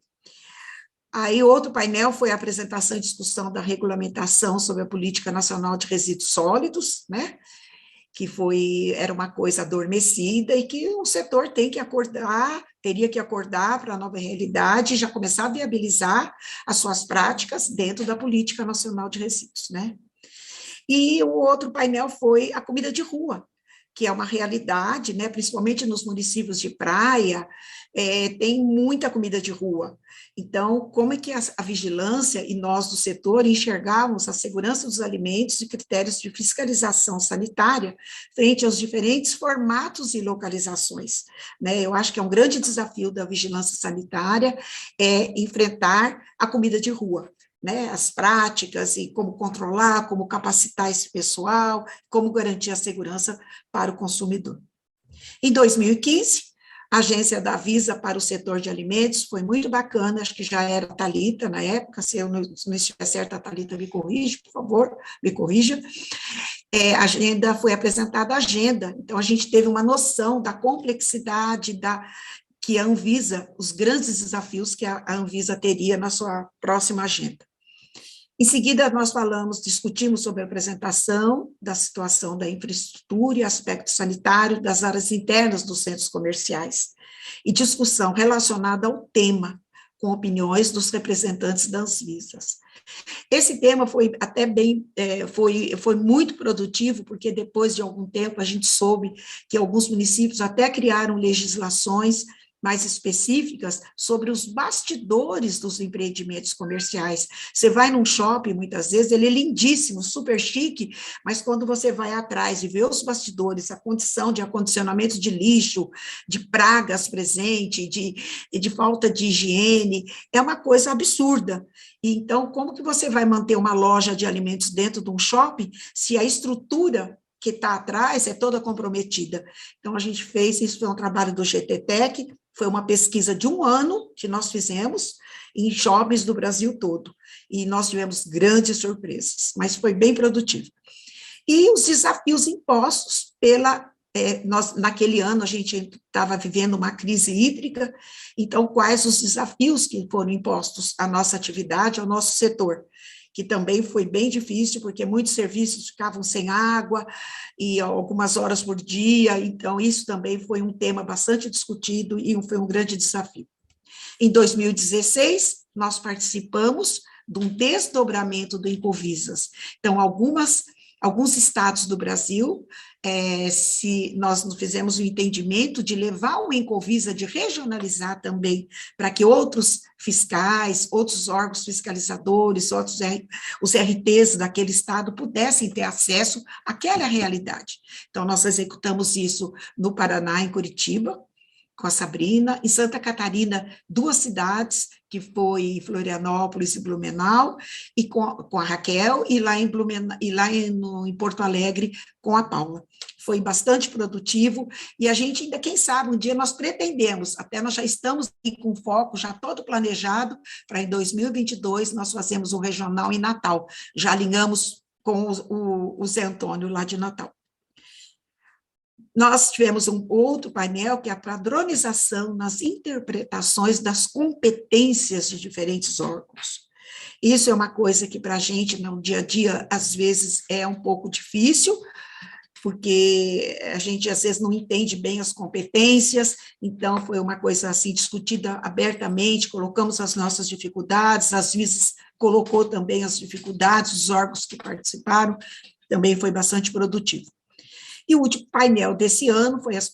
F: Aí, outro painel foi a apresentação e discussão da regulamentação sobre a Política Nacional de Resíduos Sólidos, né, que era uma coisa adormecida e que o setor teria que acordar para a nova realidade e já começar a viabilizar as suas práticas dentro da Política Nacional de Resíduos, né? E o outro painel foi a comida de rua, que é uma realidade, né, principalmente nos municípios de praia, tem muita comida de rua. Então, como é que a vigilância e nós do setor enxergamos a segurança dos alimentos e critérios de fiscalização sanitária frente aos diferentes formatos e localizações, né? Eu acho que é um grande desafio da vigilância sanitária enfrentar a comida de rua, né, as práticas e como controlar, como capacitar esse pessoal, como garantir a segurança para o consumidor. Em 2015, a agência da Visa para o setor de alimentos foi muito bacana, acho que já era a Thalita na época, se eu não estiver certa, a Thalita me corrige, por favor, me corrija. Foi apresentada a agenda, então a gente teve uma noção da complexidade que a Anvisa, os grandes desafios que a Anvisa teria na sua próxima agenda. Em seguida, nós discutimos sobre a apresentação da situação da infraestrutura e aspecto sanitário das áreas internas dos centros comerciais, e discussão relacionada ao tema, com opiniões dos representantes das Anvisas. Esse tema foi até foi muito produtivo, porque depois de algum tempo a gente soube que alguns municípios até criaram legislações mais específicas sobre os bastidores dos empreendimentos comerciais. Você vai num shopping, muitas vezes, ele é lindíssimo, super chique, mas quando você vai atrás e vê os bastidores, a condição de acondicionamento de lixo, de pragas presentes, de falta de higiene, é uma coisa absurda. Então, como que você vai manter uma loja de alimentos dentro de um shopping se a estrutura que está atrás é toda comprometida? Então, a gente fez, isso foi um trabalho do GTTEC, foi uma pesquisa de 1 ano que nós fizemos em shoppings do Brasil todo, e nós tivemos grandes surpresas, mas foi bem produtivo. E os desafios impostos naquele ano a gente estava vivendo uma crise hídrica, então quais os desafios que foram impostos à nossa atividade, ao nosso setor, que também foi bem difícil, porque muitos serviços ficavam sem água, e algumas horas por dia, então isso também foi um tema bastante discutido, e foi um grande desafio. Em 2016, nós participamos de um desdobramento do Incovisas. Então, alguns estados do Brasil, nós fizemos o entendimento de levar o Incovisa, de regionalizar também, para que outros fiscais, outros órgãos fiscalizadores, os RTs daquele estado pudessem ter acesso àquela realidade. Então, nós executamos isso no Paraná, em Curitiba, com a Sabrina, em Santa Catarina, 2 cidades, que foi Florianópolis e Blumenau, e com a Raquel, e lá em Porto Alegre, com a Paula. Foi bastante produtivo, e a gente ainda, quem sabe, um dia nós pretendemos, até nós já estamos com foco já todo planejado, para em 2022 nós fazemos um regional em Natal, já alinhamos com o Zé Antônio lá de Natal. Nós tivemos um outro painel, que é a padronização nas interpretações das competências de diferentes órgãos. Isso é uma coisa que, para a gente, no dia a dia, às vezes, é um pouco difícil, porque a gente, às vezes, não entende bem as competências, então, foi uma coisa, assim, discutida abertamente, colocamos as nossas dificuldades, às vezes, colocou também as dificuldades, os órgãos que participaram, também foi bastante produtivo. E o último painel desse ano foi as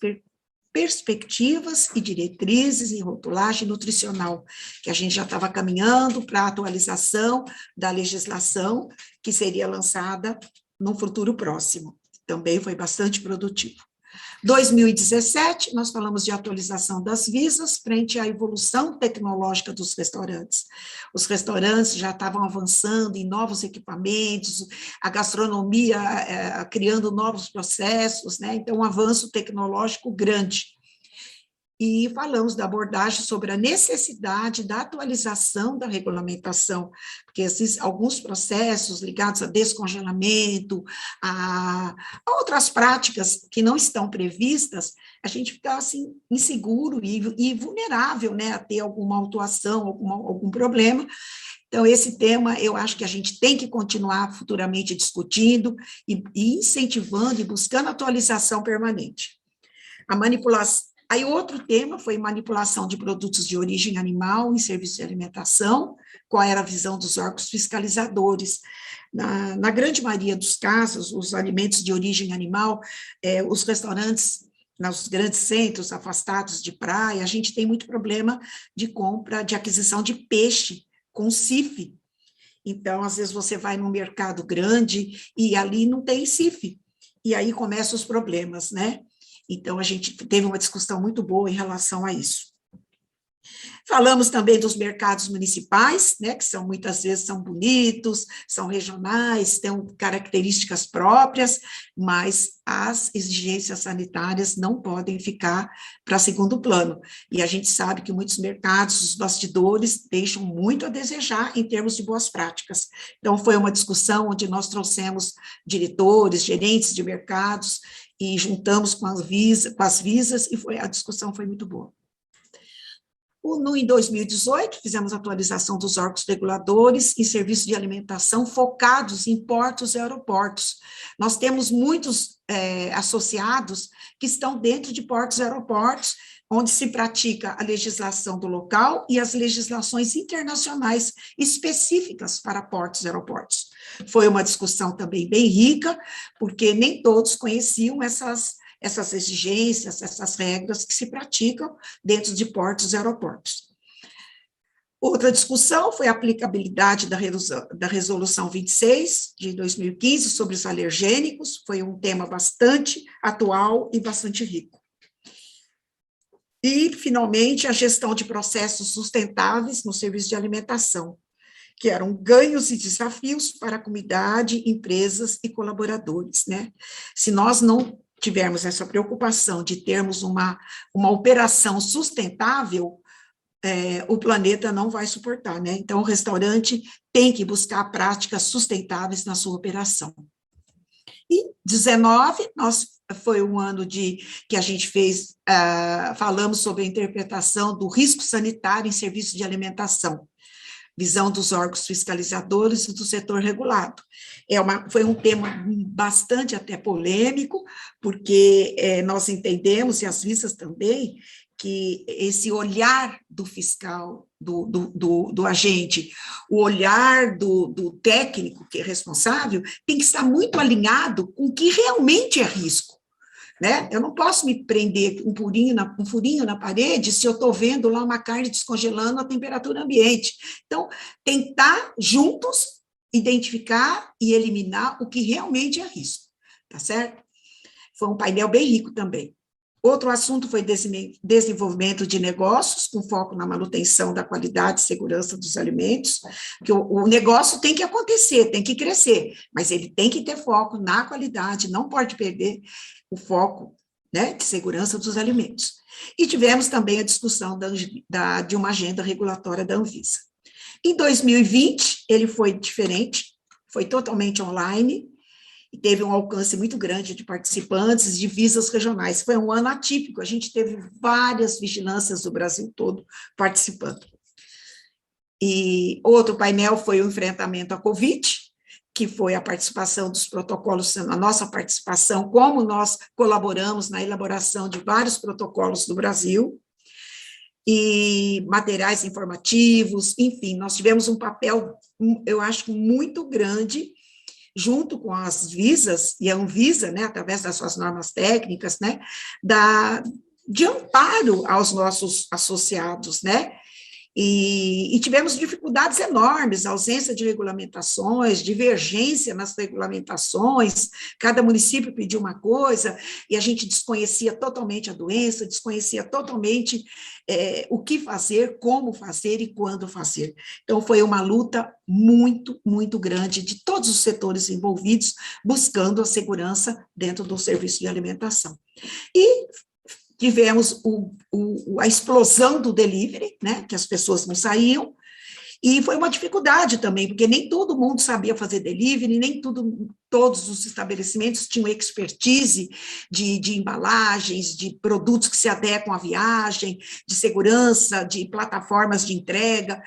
F: perspectivas e diretrizes em rotulagem nutricional, que a gente já estava caminhando para a atualização da legislação, que seria lançada no futuro próximo. Também foi bastante produtivo. 2017, nós falamos de atualização das visas frente à evolução tecnológica dos restaurantes. Os restaurantes já estavam avançando em novos equipamentos, a gastronomia criando novos processos, né? Então, um avanço tecnológico grande. E falamos da abordagem sobre a necessidade da atualização da regulamentação, porque existem alguns processos ligados a descongelamento, a outras práticas que não estão previstas, a gente fica assim inseguro e vulnerável, né, a ter alguma autuação, algum problema. Então, esse tema, eu acho que a gente tem que continuar futuramente discutindo e incentivando e buscando atualização permanente. A manipulação. Aí, outro tema foi manipulação de produtos de origem animal em serviços de alimentação, qual era a visão dos órgãos fiscalizadores. Na grande maioria dos casos, os alimentos de origem animal, os restaurantes, nos grandes centros afastados de praia, a gente tem muito problema de compra, de aquisição de peixe com CIF. Então, às vezes, você vai num mercado grande e ali não tem CIF. E aí começam os problemas, né? Então, a gente teve uma discussão muito boa em relação a isso. Falamos também dos mercados municipais, né, que muitas vezes são bonitos, são regionais, têm características próprias, mas as exigências sanitárias não podem ficar para segundo plano. E a gente sabe que muitos mercados, os bastidores, deixam muito a desejar em termos de boas práticas. Então, foi uma discussão onde nós trouxemos diretores, gerentes de mercados, e juntamos com as visas, e a discussão foi muito boa. Em 2018, fizemos atualização dos órgãos reguladores em serviços de alimentação focados em portos e aeroportos. Nós temos muitos associados que estão dentro de portos e aeroportos, onde se pratica a legislação do local e as legislações internacionais específicas para portos e aeroportos. Foi uma discussão também bem rica, porque nem todos conheciam essas exigências, essas regras que se praticam dentro de portos e aeroportos. Outra discussão foi a aplicabilidade da Resolução 26, de 2015, sobre os alergênicos, foi um tema bastante atual e bastante rico. E, finalmente, a gestão de processos sustentáveis no serviço de alimentação, que eram ganhos e desafios para a comunidade, empresas e colaboradores, né? Se nós não tivermos essa preocupação de termos uma operação sustentável, o planeta não vai suportar, né? Então, o restaurante tem que buscar práticas sustentáveis na sua operação. E 19, foi um ano que a gente fez, falamos sobre a interpretação do risco sanitário em serviços de alimentação, visão dos órgãos fiscalizadores e do setor regulado. Foi um tema bastante até polêmico, porque nós entendemos, e as visas também, que esse olhar do fiscal, do agente, o olhar do técnico que é responsável, tem que estar muito alinhado com o que realmente é risco. Né? Eu não posso me prender um furinho na parede se eu estou vendo lá uma carne descongelando a temperatura ambiente. Então, tentar juntos identificar e eliminar o que realmente é risco, tá certo? Foi um painel bem rico também. Outro assunto foi desenvolvimento de negócios, com foco na manutenção da qualidade e segurança dos alimentos, que o negócio tem que acontecer, tem que crescer, mas ele tem que ter foco na qualidade, não pode perder o foco, né, de segurança dos alimentos. E tivemos também a discussão de uma agenda regulatória da Anvisa. Em 2020, ele foi diferente, foi totalmente online, e teve um alcance muito grande de participantes, de visas regionais. Foi um ano atípico, a gente teve várias vigilâncias do Brasil todo participando. E outro painel foi o enfrentamento à Covid, que foi a participação dos protocolos, a nossa participação, como nós colaboramos na elaboração de vários protocolos do Brasil, e materiais informativos, enfim, nós tivemos um papel, eu acho, muito grande, junto com as visas, e a Anvisa, né, através das suas normas técnicas, né, de amparo aos nossos associados, né, E tivemos dificuldades enormes, ausência de regulamentações, divergência nas regulamentações, cada município pediu uma coisa, e a gente desconhecia totalmente a doença, desconhecia totalmente o que fazer, como fazer e quando fazer. Então, foi uma luta muito, muito grande de todos os setores envolvidos, buscando a segurança dentro do serviço de alimentação. E tivemos a explosão do delivery, né, que as pessoas não saíam, e foi uma dificuldade também, porque nem todo mundo sabia fazer delivery, nem todos os estabelecimentos tinham expertise de embalagens, de produtos que se adequam à viagem, de segurança, de plataformas de entrega,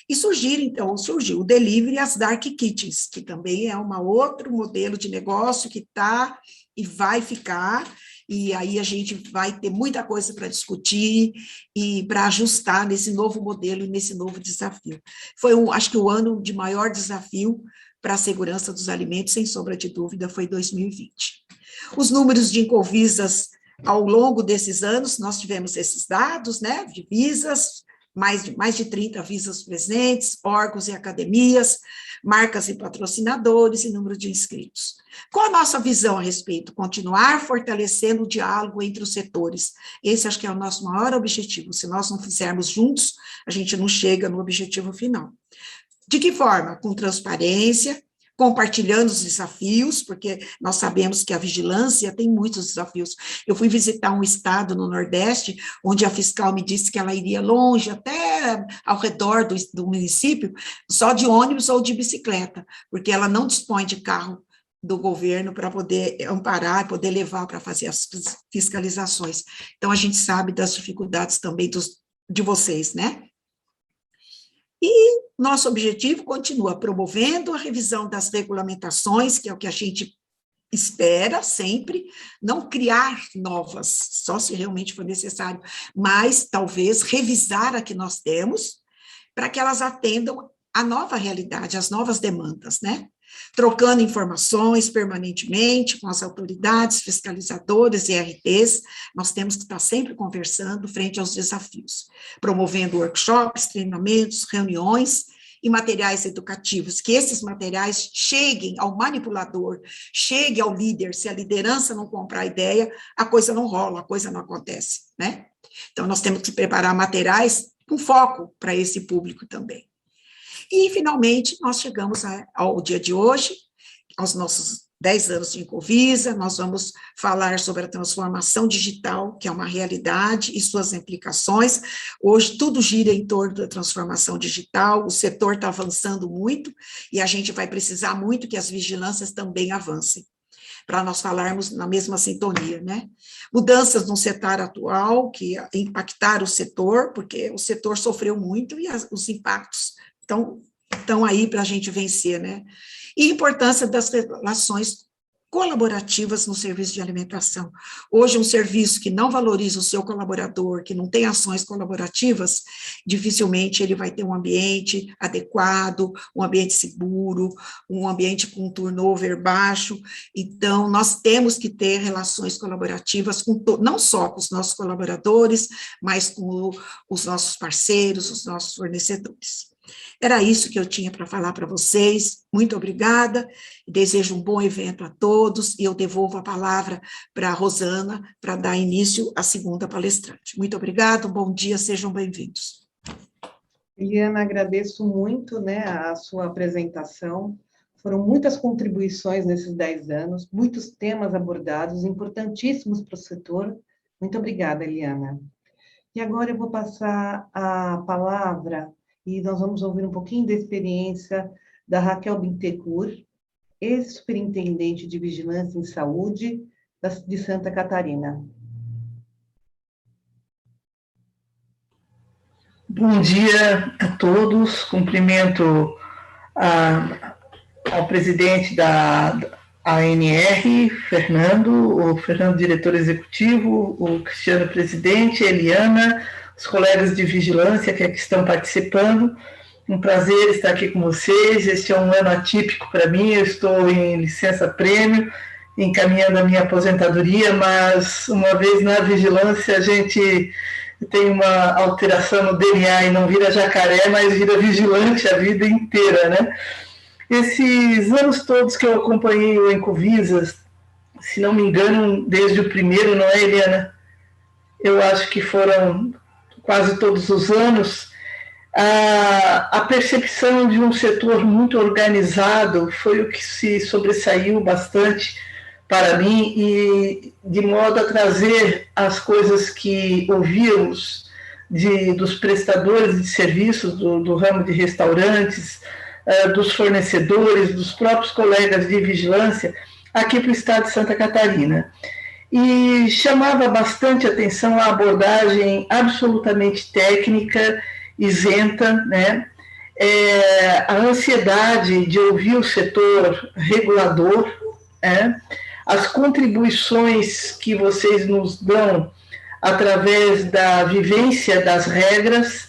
F: e surgiu o delivery e as dark kitchens, que também é um outro modelo de negócio que está e vai ficar, e aí a gente vai ter muita coisa para discutir e para ajustar nesse novo modelo e nesse novo desafio. Foi, acho que o ano de maior desafio para a segurança dos alimentos, sem sombra de dúvida, foi 2020. Os números de Incovisas, ao longo desses anos, nós tivemos esses dados, né, de visas, mais de 30 visas presentes, órgãos e academias, marcas e patrocinadores e número de inscritos. Qual a nossa visão a respeito? Continuar fortalecendo o diálogo entre os setores. Esse acho que é o nosso maior objetivo. Se nós não fizermos juntos, a gente não chega no objetivo final. De que forma? Com transparência, compartilhando os desafios, porque nós sabemos que a vigilância tem muitos desafios. Eu fui visitar um estado no Nordeste, onde a fiscal me disse que ela iria longe, até ao redor do município, só de ônibus ou de bicicleta, porque ela não dispõe de carro do governo para poder amparar, poder levar para fazer as fiscalizações. Então, a gente sabe das dificuldades também de vocês, né? E nosso objetivo continua promovendo a revisão das regulamentações, que é o que a gente espera sempre, não criar novas, só se realmente for necessário, mas talvez revisar a que nós temos, para que elas atendam à nova realidade, às novas demandas, né? Trocando informações permanentemente com as autoridades, fiscalizadoras e RTs, nós temos que estar sempre conversando frente aos desafios, promovendo workshops, treinamentos, reuniões e materiais educativos, que esses materiais cheguem ao manipulador, cheguem ao líder. Se a liderança não comprar a ideia, a coisa não rola, a coisa não acontece, né? Então, nós temos que preparar materiais com foco para esse público também. E, finalmente, nós chegamos ao dia de hoje, aos nossos 10 anos de Incovisa. Nós vamos falar sobre a transformação digital, que é uma realidade, e suas implicações. Hoje, tudo gira em torno da transformação digital, o setor está avançando muito, e a gente vai precisar muito que as vigilâncias também avancem, para nós falarmos na mesma sintonia, né? Mudanças no setor atual, que impactaram o setor, porque o setor sofreu muito, e os impactos estão aí para a gente vencer, né? E a importância das relações colaborativas no serviço de alimentação. Hoje, um serviço que não valoriza o seu colaborador, que não tem ações colaborativas, dificilmente ele vai ter um ambiente adequado, um ambiente seguro, um ambiente com um turnover baixo. Então, nós temos que ter relações colaborativas não só com os nossos colaboradores, mas com os nossos parceiros, os nossos fornecedores. Era isso que eu tinha para falar para vocês. Muito obrigada, desejo um bom evento a todos, e eu devolvo a palavra para a Rosana, para dar início à segunda palestrante. Muito obrigada, um bom dia, sejam bem-vindos.
E: Eliana, agradeço muito, né, a sua apresentação. Foram muitas contribuições nesses 10 anos, muitos temas abordados, importantíssimos para o setor. Muito obrigada, Eliana. E agora eu vou passar a palavra, e nós vamos ouvir um pouquinho da experiência da Raquel Bittencourt, ex-superintendente de Vigilância em Saúde de Santa Catarina.
G: Bom dia a todos, cumprimento ao presidente da ANR, o Fernando, diretor executivo, o Cristiano, presidente, a Eliana, os colegas de vigilância que aqui estão participando. Um prazer estar aqui com vocês. Este é um ano atípico para mim, eu estou em licença-prêmio, encaminhando a minha aposentadoria, mas uma vez na vigilância a gente tem uma alteração no DNA e não vira jacaré, mas vira vigilante a vida inteira, né? Esses anos todos que eu acompanhei o Encovisas, se não me engano, desde o primeiro, não é, Eliana? Eu acho que foram quase todos os anos. A percepção de um setor muito organizado foi o que se sobressaiu bastante para mim, e de modo a trazer as coisas que ouvíamos dos prestadores de serviços do ramo de restaurantes, dos fornecedores, dos próprios colegas de vigilância, aqui para o estado de Santa Catarina. E chamava bastante atenção a abordagem absolutamente técnica, isenta, né? A ansiedade de ouvir o setor regulador, as contribuições que vocês nos dão através da vivência das regras,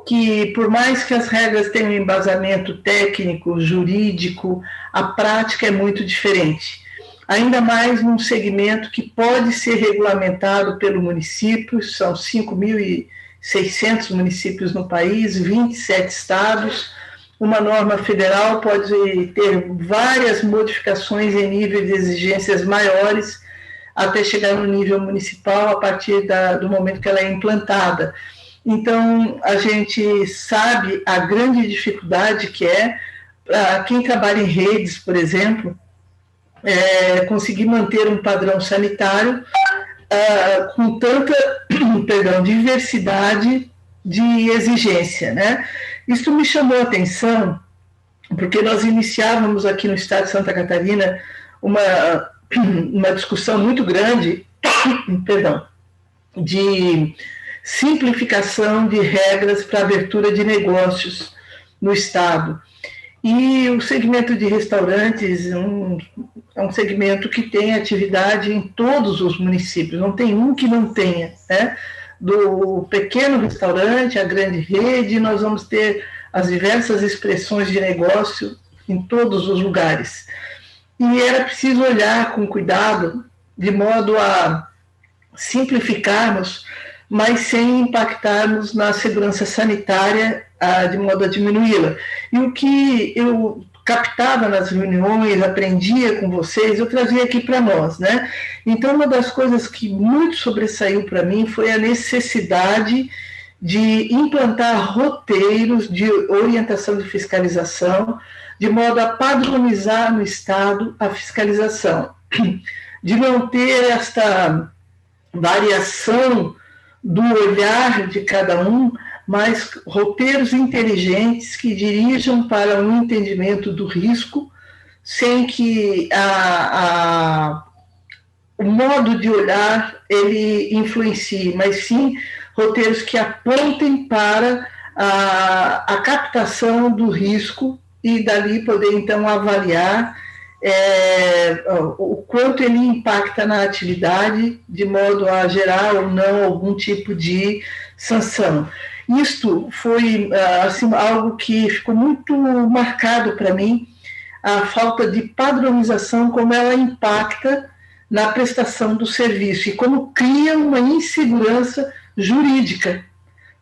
G: que por mais que as regras tenham um embasamento técnico, jurídico, a prática é muito diferente. Ainda mais num segmento que pode ser regulamentado pelo município, são 5.600 municípios no país, 27 estados. Uma norma federal pode ter várias modificações em nível de exigências maiores, até chegar no nível municipal a partir do momento que ela é implantada. Então, a gente sabe a grande dificuldade que é para quem trabalha em redes, por exemplo, conseguir manter um padrão sanitário com tanta diversidade de exigência, né? Isso me chamou a atenção, porque nós iniciávamos aqui no estado de Santa Catarina uma discussão muito grande, de simplificação de regras para abertura de negócios no estado. E o segmento de restaurantes é um segmento que tem atividade em todos os municípios, não tem um que não tenha, né? Do pequeno restaurante, a grande rede, nós vamos ter as diversas expressões de negócio em todos os lugares. E era preciso olhar com cuidado, de modo a simplificarmos, mas sem impactarmos na segurança sanitária, de modo a diminuí-la. E o que eu captava nas reuniões, aprendia com vocês, eu trazia aqui para nós, né? Então, uma das coisas que muito sobressaiu para mim foi a necessidade de implantar roteiros de orientação de fiscalização, de modo a padronizar no Estado a fiscalização, de não ter esta variação do olhar de cada um, mas roteiros inteligentes que dirijam para um entendimento do risco, sem que o modo de olhar ele influencie, mas sim roteiros que apontem para a captação do risco e dali poder então avaliar o quanto ele impacta na atividade, de modo a gerar ou não algum tipo de sanção. Isto foi assim, algo que ficou muito marcado para mim, a falta de padronização, como ela impacta na prestação do serviço e como cria uma insegurança jurídica,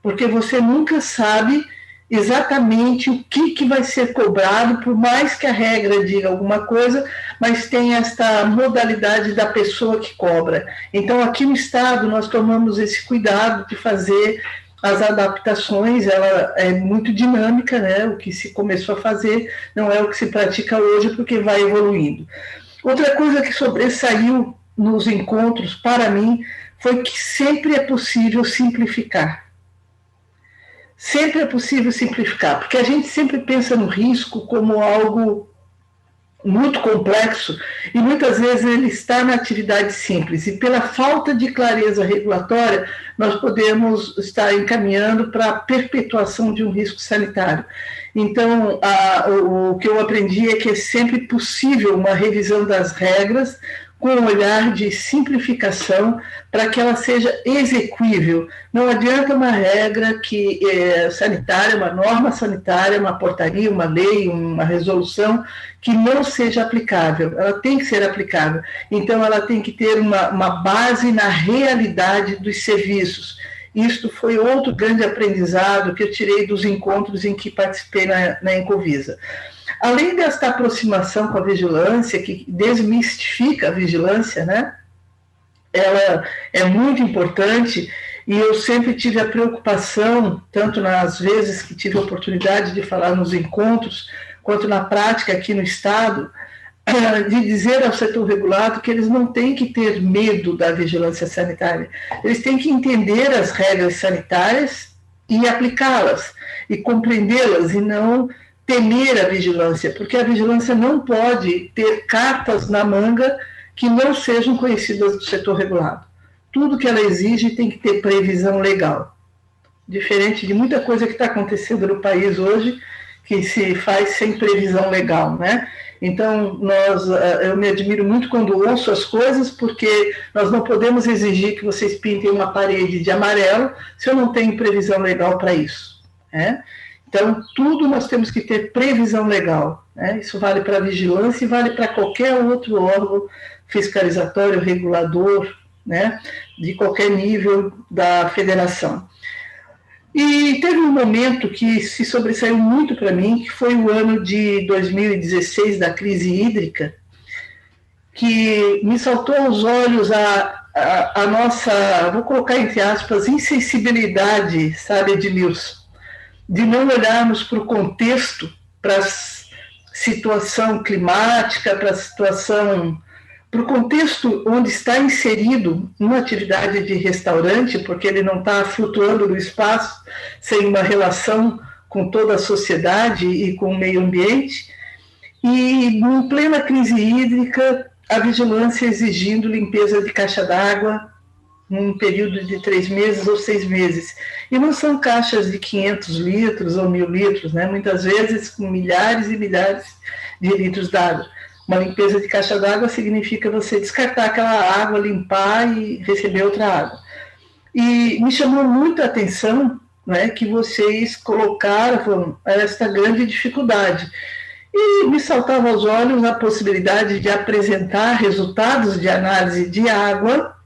G: porque você nunca sabe exatamente o que vai ser cobrado, por mais que a regra diga alguma coisa, mas tem esta modalidade da pessoa que cobra. Então, aqui no Estado, nós tomamos esse cuidado de fazer as adaptações, ela é muito dinâmica, né? O que se começou a fazer não é o que se pratica hoje, porque vai evoluindo. Outra coisa que sobressaiu nos encontros, para mim, foi que sempre é possível simplificar. Sempre é possível simplificar, porque a gente sempre pensa no risco como algo muito complexo e muitas vezes ele está na atividade simples e pela falta de clareza regulatória nós podemos estar encaminhando para a perpetuação de um risco sanitário. Então, o que eu aprendi é que é sempre possível uma revisão das regras com um olhar de simplificação para que ela seja exequível. Não adianta uma regra que sanitária, uma norma sanitária, uma portaria, uma lei, uma resolução que não seja aplicável. Ela tem que ser aplicável. Então, ela tem que ter uma base na realidade dos serviços Isto foi outro grande aprendizado que eu tirei dos encontros em que participei na Encovisa. Além desta aproximação com a vigilância, que desmistifica a vigilância, né? Ela é muito importante, e eu sempre tive a preocupação, tanto nas vezes que tive a oportunidade de falar nos encontros, quanto na prática aqui no Estado, de dizer ao setor regulado que eles não têm que ter medo da vigilância sanitária, eles têm que entender as regras sanitárias e aplicá-las, e compreendê-las, e não temer a vigilância, porque a vigilância não pode ter cartas na manga que não sejam conhecidas do setor regulado. Tudo que ela exige tem que ter previsão legal, diferente de muita coisa que está acontecendo no país hoje, que se faz sem previsão legal, né? Então, eu me admiro muito quando ouço as coisas, porque nós não podemos exigir que vocês pintem uma parede de amarelo se eu não tenho previsão legal para isso, né? Então, tudo nós temos que ter previsão legal, né? Isso vale para a vigilância e vale para qualquer outro órgão fiscalizatório, regulador, né? De qualquer nível da federação. E teve um momento que se sobressaiu muito para mim, que foi o ano de 2016, da crise hídrica, que me saltou aos olhos a nossa, vou colocar entre aspas, insensibilidade, sabe, Edmilson, de não olharmos para o contexto, para a situação climática, para o contexto onde está inserido uma atividade de restaurante, porque ele não está flutuando no espaço sem uma relação com toda a sociedade e com o meio ambiente. E, em plena crise hídrica, a vigilância exigindo limpeza de caixa d'água num período de 3 meses ou 6 meses. E não são caixas de 500 litros ou 1.000 litros, né? Muitas vezes com milhares e milhares de litros d'água. Uma limpeza de caixa d'água significa você descartar aquela água, limpar e receber outra água. E me chamou muito a atenção, né, que vocês colocaram esta grande dificuldade. E me saltava aos olhos a possibilidade de apresentar resultados de análise de água,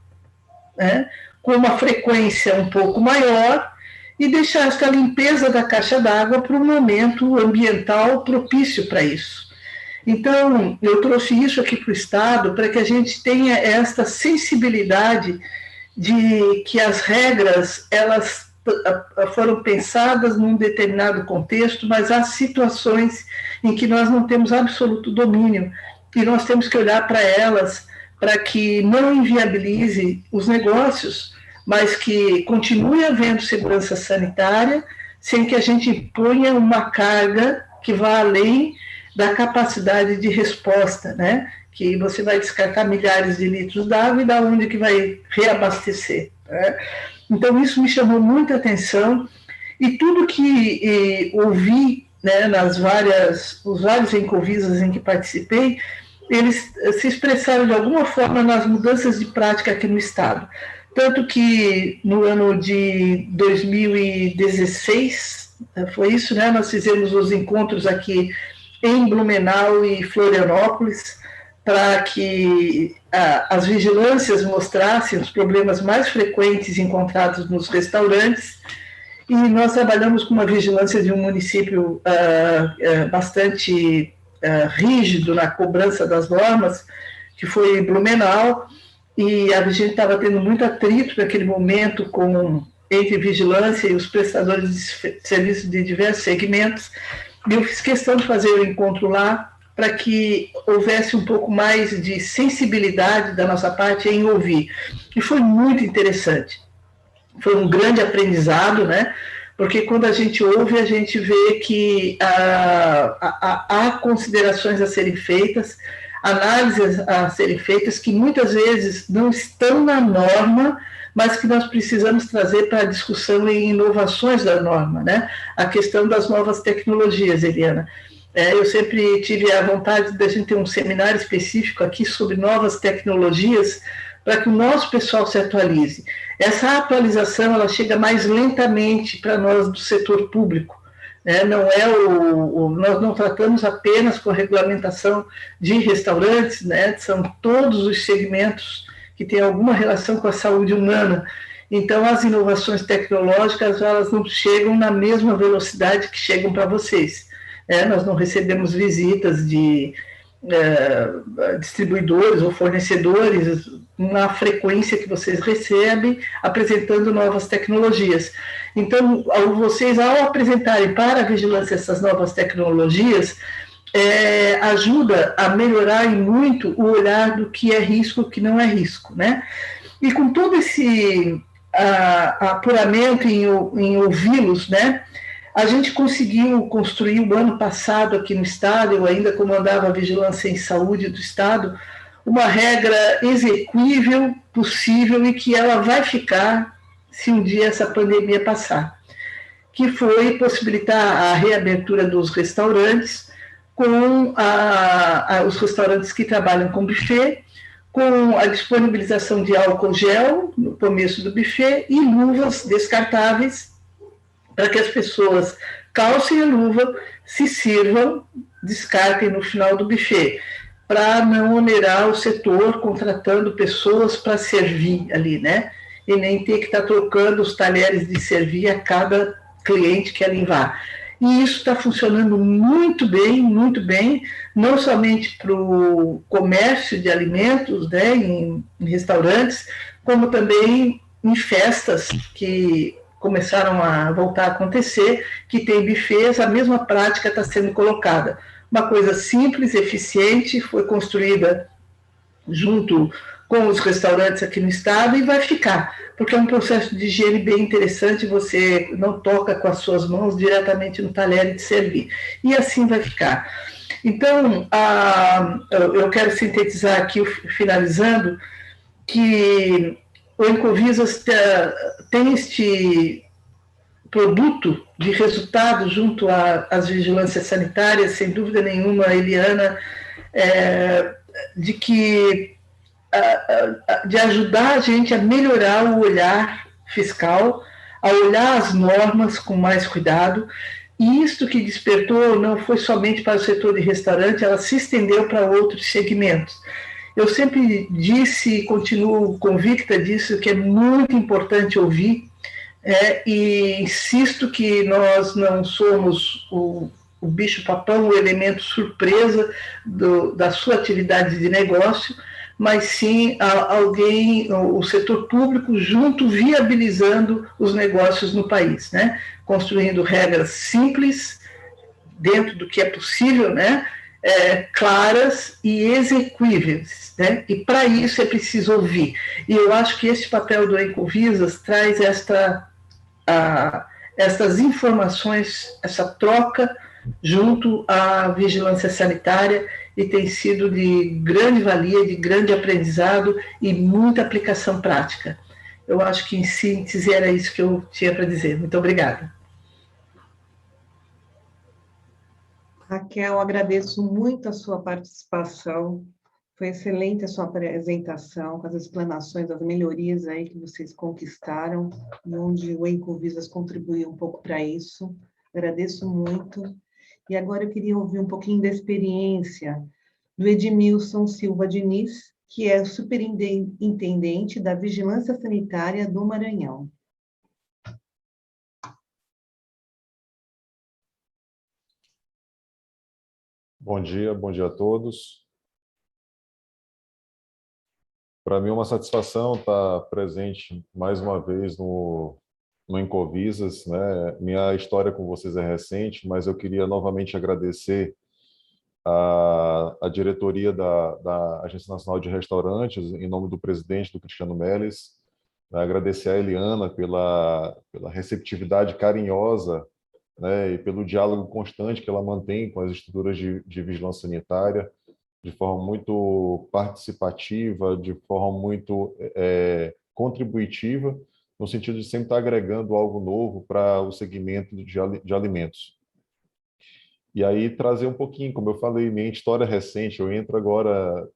G: né, com uma frequência um pouco maior, e deixar esta limpeza da caixa d'água para um momento ambiental propício para isso. Então, eu trouxe isso aqui para o Estado para que a gente tenha esta sensibilidade de que as regras, elas foram pensadas num determinado contexto, mas há situações em que nós não temos absoluto domínio e nós temos que olhar para elas para que não inviabilize os negócios, mas que continue havendo segurança sanitária, sem que a gente imponha uma carga que vá além da capacidade de resposta, né? Que você vai descartar milhares de litros d'água e da onde que vai reabastecer, né? Então, isso me chamou muita atenção, e tudo que ouvi, né, os vários Encovisas em que participei, eles se expressaram de alguma forma nas mudanças de prática aqui no Estado. Tanto que no ano de 2016, foi isso, né? Nós fizemos os encontros aqui em Blumenau e Florianópolis, para que as vigilâncias mostrassem os problemas mais frequentes encontrados nos restaurantes, e nós trabalhamos com uma vigilância de um município bastante rígido na cobrança das normas, que foi Blumenau, e a gente estava tendo muito atrito naquele momento entre vigilância e os prestadores de serviços de diversos segmentos. Eu fiz questão de fazer o encontro lá para que houvesse um pouco mais de sensibilidade da nossa parte em ouvir. E foi muito interessante. Foi um grande aprendizado, né? Porque quando a gente ouve, a gente vê que há considerações a serem feitas, análises a serem feitas que muitas vezes não estão na norma, mas que nós precisamos trazer para a discussão em inovações da norma, né? A questão das novas tecnologias, Eliana. Eu sempre tive a vontade de a gente ter um seminário específico aqui sobre novas tecnologias, para que o nosso pessoal se atualize. Essa atualização, ela chega mais lentamente para nós do setor público, né? Não nós não tratamos apenas com a regulamentação de restaurantes, né? São todos os segmentos que têm alguma relação com a saúde humana. Então, as inovações tecnológicas, elas não chegam na mesma velocidade que chegam para vocês. Nós não recebemos visitas de distribuidores ou fornecedores na frequência que vocês recebem, apresentando novas tecnologias. Então, vocês, ao apresentarem para a vigilância essas novas tecnologias, ajuda a melhorar e muito o olhar do que é risco e o que não é risco, né? E com todo esse apuramento em ouvi-los, né, a gente conseguiu construir o ano passado aqui no Estado, eu ainda comandava a Vigilância em Saúde do Estado, uma regra execuível, possível e que ela vai ficar se um dia essa pandemia passar, que foi possibilitar a reabertura dos restaurantes, com os restaurantes que trabalham com buffet, com a disponibilização de álcool gel no começo do buffet e luvas descartáveis para que as pessoas calcem a luva, se sirvam, descartem no final do buffet, para não onerar o setor contratando pessoas para servir ali, né? E nem ter que estar trocando os talheres de servir a cada cliente que ali vá. E isso está funcionando muito bem, não somente para o comércio de alimentos, né, em restaurantes, como também em festas que começaram a voltar a acontecer, que tem buffets, a mesma prática está sendo colocada. Uma coisa simples, eficiente, foi construída junto com os restaurantes aqui no estado e vai ficar, porque é um processo de higiene bem interessante, você não toca com as suas mãos diretamente no talher de servir, e assim vai ficar. Então, eu quero sintetizar aqui, finalizando, que o Encovisas tem este produto de resultado junto às vigilâncias sanitárias, sem dúvida nenhuma, Eliana, de ajudar a gente a melhorar o olhar fiscal, a olhar as normas com mais cuidado, e isto que despertou não foi somente para o setor de restaurante, ela se estendeu para outros segmentos. Eu sempre disse e continuo convicta disso, que é muito importante ouvir, e insisto que nós não somos o bicho-papão, o elemento surpresa da sua atividade de negócio, mas sim alguém, o setor público, junto, viabilizando os negócios no país, né? Construindo regras simples, dentro do que é possível, né? Claras e execuíveis, né? E para isso é preciso ouvir. E eu acho que esse papel do Encovisas traz essas informações, essa troca junto à vigilância sanitária, e tem sido de grande valia, de grande aprendizado e muita aplicação prática. Eu acho que, em síntese, era isso que eu tinha para dizer. Muito obrigada.
E: Raquel, agradeço muito a sua participação. Foi excelente a sua apresentação, com as explanações das melhorias aí que vocês conquistaram, e onde o Encovisas contribuiu um pouco para isso. Agradeço muito. E agora eu queria ouvir um pouquinho da experiência do Edmilson Silva Diniz, que é o superintendente da Vigilância Sanitária do Maranhão.
H: Bom dia a todos. Para mim é uma satisfação estar presente mais uma vez no Encovisas, né? Minha história com vocês é recente, mas eu queria novamente agradecer a diretoria da Agência Nacional de Restaurantes, em nome do presidente, do Cristiano Melles, agradecer a Eliana pela receptividade carinhosa, né, e pelo diálogo constante que ela mantém com as estruturas de vigilância sanitária, de forma muito participativa, de forma muito contributiva, no sentido de sempre estar agregando algo novo para o segmento de alimentos. E aí trazer um pouquinho, como eu falei, minha história recente, eu entro agora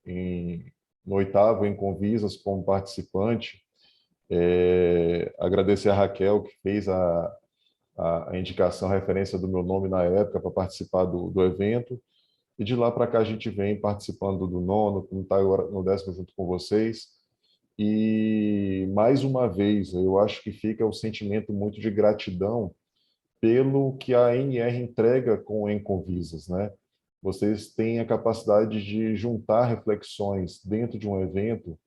H: no 8º Encovisas como participante, agradecer a Raquel, que fez a indicação, a referência do meu nome na época para participar do evento, e de lá para cá a gente vem participando do 9º, como está agora no 10º junto com vocês, E, mais uma vez, eu acho que fica o sentimento muito de gratidão pelo que a ANR entrega com o Encovisas, né? Vocês têm a capacidade de juntar reflexões dentro de um evento,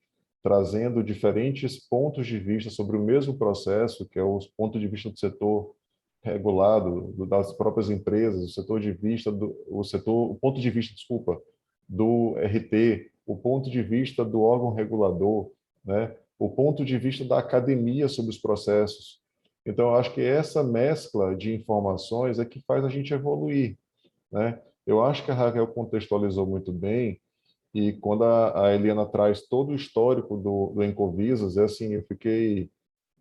H: trazendo diferentes pontos de vista sobre o mesmo processo, que é o ponto de vista do setor regulado, das próprias empresas, o ponto de vista, desculpa, do RT, o ponto de vista do órgão regulador, né? O ponto de vista da academia sobre os processos. Então, eu acho que essa mescla de informações é que faz a gente evoluir, né? Eu acho que a Raquel contextualizou muito bem, e quando a Eliana traz todo o histórico do Encovisas, é assim, eu fiquei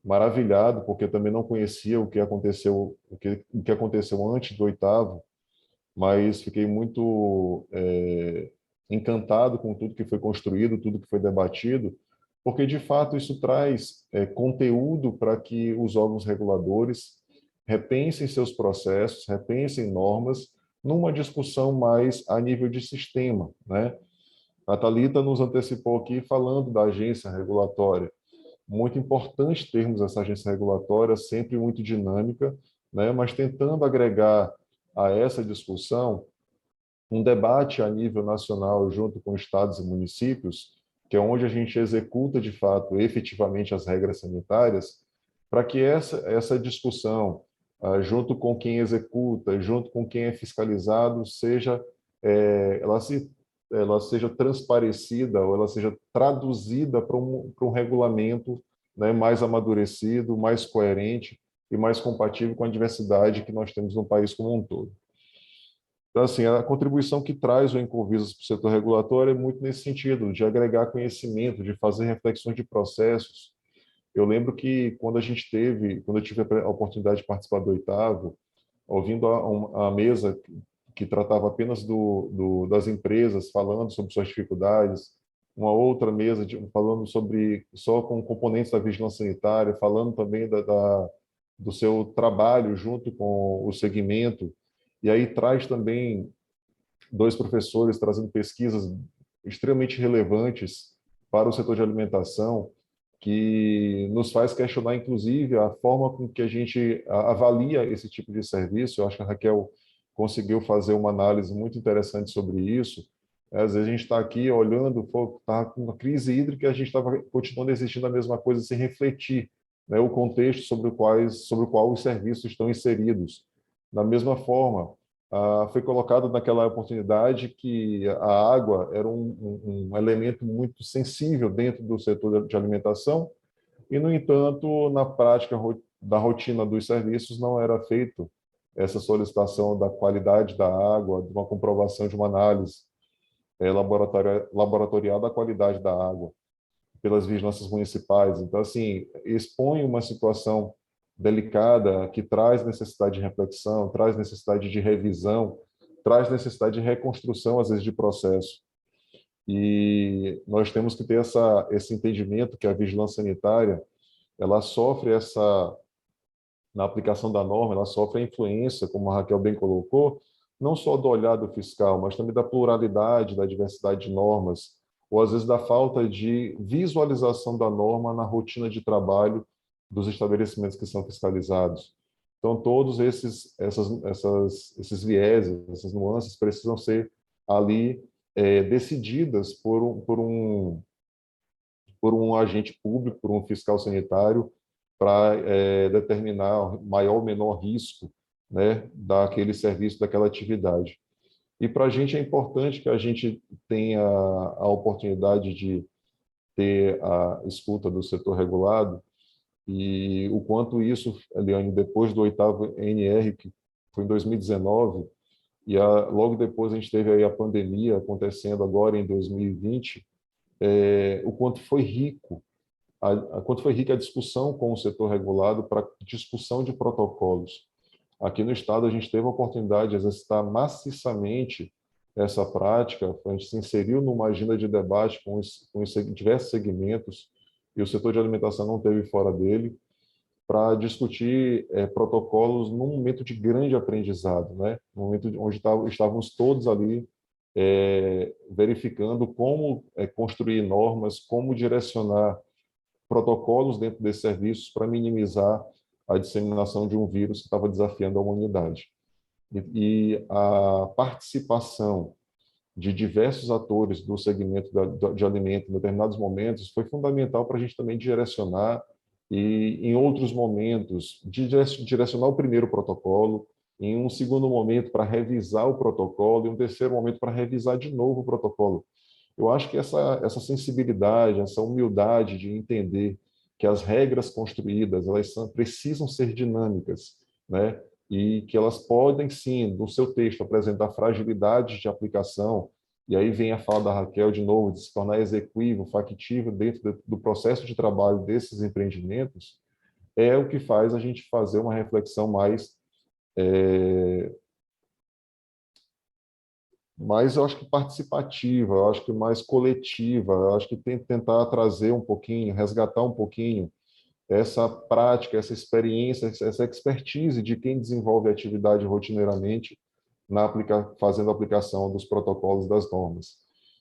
H: maravilhado, porque eu também não conhecia o que aconteceu antes do oitavo, mas fiquei muito encantado com tudo que foi construído, tudo que foi debatido, porque de fato isso traz conteúdo para que os órgãos reguladores repensem seus processos, repensem normas, numa discussão mais a nível de sistema, né? A Thalita nos antecipou aqui falando da agência regulatória. Muito importante termos essa agência regulatória, sempre muito dinâmica, né? Mas tentando agregar a essa discussão um debate a nível nacional junto com estados e municípios, que é onde a gente executa de fato efetivamente as regras sanitárias, para que essa discussão, junto com quem executa, junto com quem é fiscalizado, ela seja transparecida, ou ela seja traduzida para um regulamento, né, mais amadurecido, mais coerente e mais compatível com a diversidade que nós temos no país como um todo. Então, assim, a contribuição que traz o Encovisas para o setor regulatório é muito nesse sentido, de agregar conhecimento, de fazer reflexões de processos. Eu lembro que quando eu tive a oportunidade de participar do oitavo, ouvindo a mesa que tratava apenas das empresas, falando sobre suas dificuldades, uma outra mesa falando sobre só com componentes da vigilância sanitária, falando também do seu trabalho junto com o segmento, e aí traz também dois professores trazendo pesquisas extremamente relevantes para o setor de alimentação, que nos faz questionar, inclusive, a forma com que a gente avalia esse tipo de serviço. Eu acho que a Raquel conseguiu fazer uma análise muito interessante sobre isso. Às vezes a gente está aqui olhando, está com uma crise hídrica, e a gente estava continuando existindo a mesma coisa sem refletir, né, o contexto sobre o qual os serviços estão inseridos. Da mesma forma, foi colocado naquela oportunidade que a água era um elemento muito sensível dentro do setor de alimentação e, no entanto, na prática da rotina dos serviços não era feito essa solicitação da qualidade da água, de uma comprovação de uma análise laboratorial da qualidade da água pelas vigilâncias municipais. Então, assim, expõe uma situação delicada que traz necessidade de reflexão, traz necessidade de revisão, traz necessidade de reconstrução, às vezes, de processo. E nós temos que ter esse entendimento que a vigilância sanitária, ela sofre na aplicação da norma, ela sofre a influência, como a Raquel bem colocou, não só do olhar do fiscal, mas também da pluralidade, da diversidade de normas, ou às vezes da falta de visualização da norma na rotina de trabalho dos estabelecimentos que são fiscalizados. Então, todos esses vieses, essas nuances precisam ser ali decididas por um agente público, por um fiscal sanitário, para determinar maior ou menor risco, né, daquele serviço, daquela atividade. E para a gente é importante que a gente tenha a oportunidade de ter a escuta do setor regulado, e o quanto isso, Eliane, depois do oitavo NR, que foi em 2019, e logo depois a gente teve aí a pandemia acontecendo agora em 2020, o quanto foi rico quanto foi rica a discussão com o setor regulado para discussão de protocolos. Aqui no Estado, a gente teve a oportunidade de exercitar maciçamente essa prática, a gente se inseriu numa agenda de debate com diversos segmentos, e o setor de alimentação não teve fora dele, para discutir protocolos num momento de grande aprendizado, né? No momento onde estávamos todos ali verificando como construir normas, como direcionar protocolos dentro desses serviços para minimizar a disseminação de um vírus que estava desafiando a humanidade. E a participação de diversos atores do segmento de alimento em determinados momentos foi fundamental para a gente também direcionar e, em outros momentos, direcionar o primeiro protocolo, em um segundo momento para revisar o protocolo e um terceiro momento para revisar de novo o protocolo. Eu acho que essa sensibilidade, essa humildade de entender que as regras construídas precisam ser dinâmicas, né? E que elas podem, sim, no seu texto, apresentar fragilidades de aplicação, e aí vem a fala da Raquel de novo, de se tornar execuível, factível dentro do processo de trabalho desses empreendimentos, é o que faz a gente fazer uma reflexão mais, eu acho que participativa, eu acho que mais coletiva, eu acho que tentar trazer um pouquinho, resgatar um pouquinho essa prática, essa experiência, essa expertise de quem desenvolve a atividade rotineiramente fazendo a aplicação dos protocolos das normas.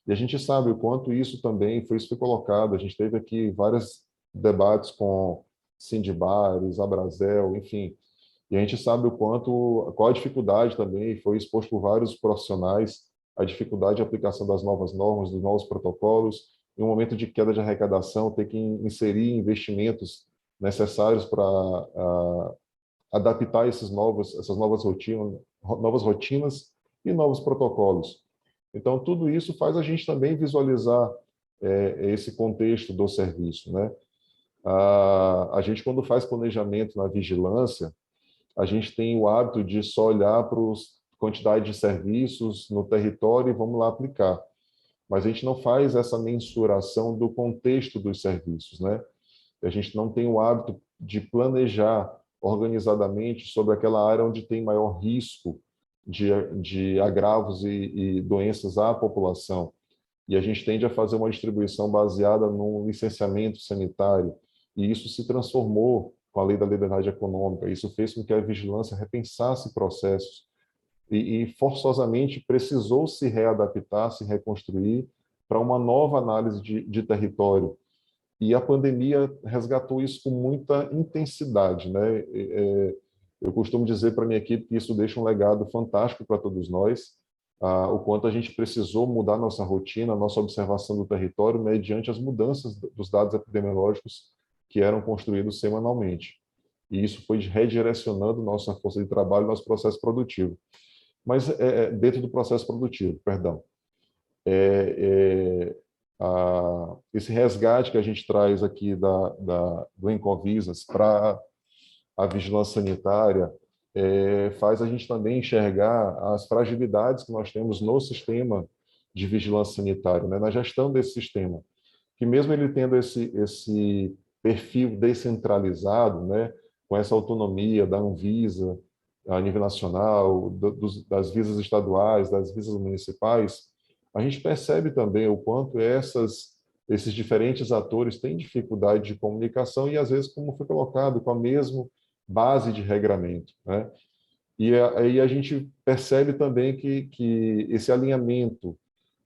H: E a gente sabe o quanto isso também foi colocado, a gente teve aqui vários debates com Sindibares, Abrazel, enfim, e a gente sabe qual a dificuldade também, foi exposto por vários profissionais, a dificuldade de aplicação das novas normas, dos novos protocolos, em um momento de queda de arrecadação, ter que inserir investimentos necessários para adaptar essas novas rotinas e novos protocolos. Então, tudo isso faz a gente também visualizar esse contexto do serviço, né? A gente, quando faz planejamento na vigilância, a gente tem o hábito de só olhar para a quantidade de serviços no território e vamos lá aplicar. Mas a gente não faz essa mensuração do contexto dos serviços, né? A gente não tem o hábito de planejar organizadamente sobre aquela área onde tem maior risco de agravos e doenças à população. E a gente tende a fazer uma distribuição baseada no licenciamento sanitário. E isso se transformou com a Lei da Liberdade Econômica. Isso fez com que a vigilância repensasse processos e forçosamente precisou se readaptar, se reconstruir para uma nova análise de território. E a pandemia resgatou isso com muita intensidade, né? Eu costumo dizer para a minha equipe que isso deixa um legado fantástico para todos nós, o quanto a gente precisou mudar nossa rotina, nossa observação do território, mediante as mudanças dos dados epidemiológicos que eram construídos semanalmente. E isso foi redirecionando nossa força de trabalho, nosso processo produtivo. Mas dentro do processo produtivo, perdão. Esse resgate que a gente traz aqui do Encovisas para a vigilância sanitária faz a gente também enxergar as fragilidades que nós temos no sistema de vigilância sanitária, né, na gestão desse sistema, que mesmo ele tendo esse perfil descentralizado, né, com essa autonomia da Anvisa a nível nacional, das visas estaduais, das visas municipais, a gente percebe também o quanto esses diferentes atores têm dificuldade de comunicação e, às vezes, como foi colocado, com a mesma base de regramento, né? E aí a gente percebe também que esse alinhamento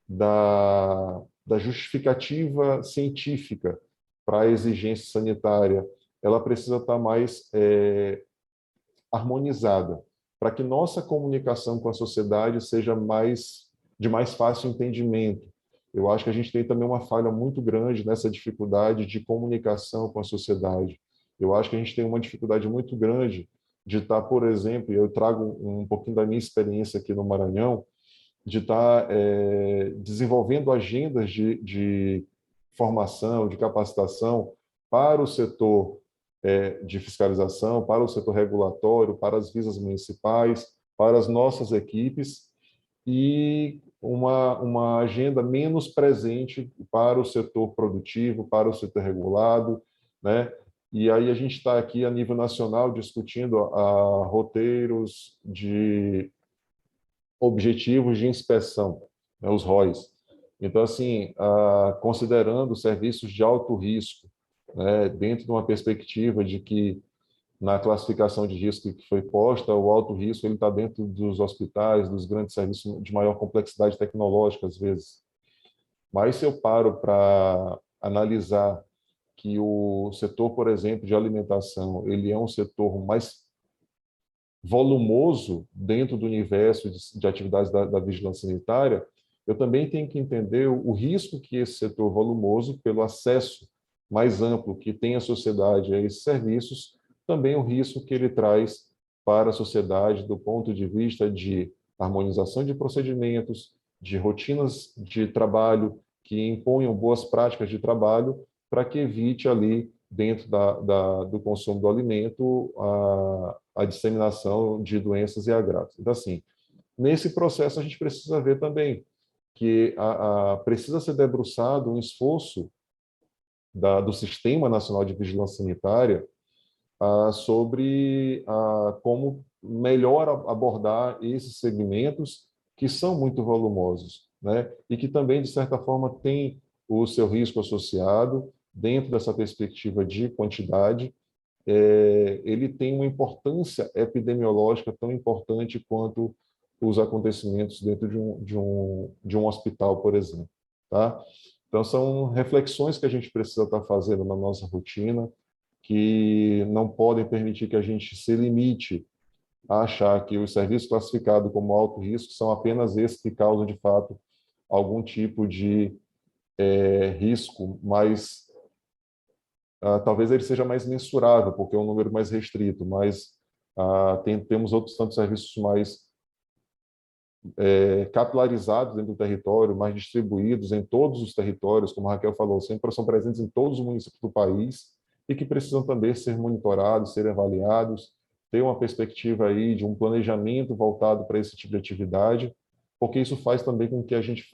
H: da justificativa científica para a exigência sanitária, ela precisa estar mais harmonizada, para que nossa comunicação com a sociedade seja de mais fácil entendimento. Eu acho que a gente tem também uma falha muito grande nessa dificuldade de comunicação com a sociedade. Eu acho que a gente tem uma dificuldade muito grande de estar, por exemplo, eu trago um pouquinho da minha experiência aqui no Maranhão, de estar desenvolvendo agendas de formação, de capacitação para o setor de fiscalização, para o setor regulatório, para as visas municipais, para as nossas equipes, e uma agenda menos presente para o setor produtivo, para o setor regulado, né? E aí a gente está aqui a nível nacional discutindo roteiros de objetivos de inspeção, né, os ROIs. Então, assim, considerando serviços de alto risco, né, dentro de uma perspectiva de que na classificação de risco que foi posta, o alto risco ele está dentro dos hospitais, dos grandes serviços de maior complexidade tecnológica, às vezes. Mas se eu paro para analisar que o setor, por exemplo, de alimentação, ele é um setor mais volumoso dentro do universo de atividades da vigilância sanitária, eu também tenho que entender o risco que esse setor volumoso, pelo acesso mais amplo que tem a sociedade a esses serviços, também o risco que ele traz para a sociedade do ponto de vista de harmonização de procedimentos, de rotinas de trabalho que imponham boas práticas de trabalho para que evite ali, dentro do consumo do alimento, a disseminação de doenças e agravos. Então, assim, nesse processo a gente precisa ver também que precisa ser debruçado um esforço do Sistema Nacional de Vigilância Sanitária sobre como melhor abordar esses segmentos que são muito volumosos, né? E que também, de certa forma, têm o seu risco associado dentro dessa perspectiva de quantidade. Ele tem uma importância epidemiológica tão importante quanto os acontecimentos dentro de um hospital, por exemplo. Tá? Então, são reflexões que a gente precisa estar fazendo na nossa rotina, que não podem permitir que a gente se limite a achar que os serviços classificados como alto risco são apenas esses que causam, de fato, algum tipo de risco, mas talvez ele seja mais mensurável, porque é um número mais restrito, mas temos outros tantos serviços mais capilarizados dentro do território, mais distribuídos em todos os territórios, como a Raquel falou, sempre são presentes em todos os municípios do país e que precisam também ser monitorados, serem avaliados, ter uma perspectiva aí de um planejamento voltado para esse tipo de atividade, porque isso faz também com que a gente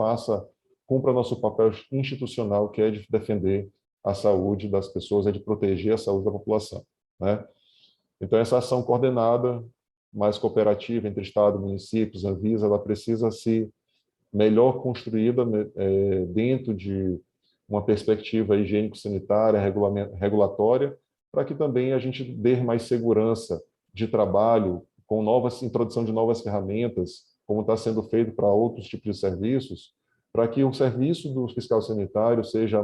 H: cumpra nosso papel institucional, que é de defender a saúde das pessoas, é de proteger a saúde da população, né? Então, essa ação coordenada, mais cooperativa entre Estado, municípios, Anvisa, ela precisa ser melhor construída dentro de uma perspectiva higiênico-sanitária, regulatória, para que também a gente dê mais segurança de trabalho, com introdução de novas ferramentas, como está sendo feito para outros tipos de serviços, para que o serviço do fiscal sanitário seja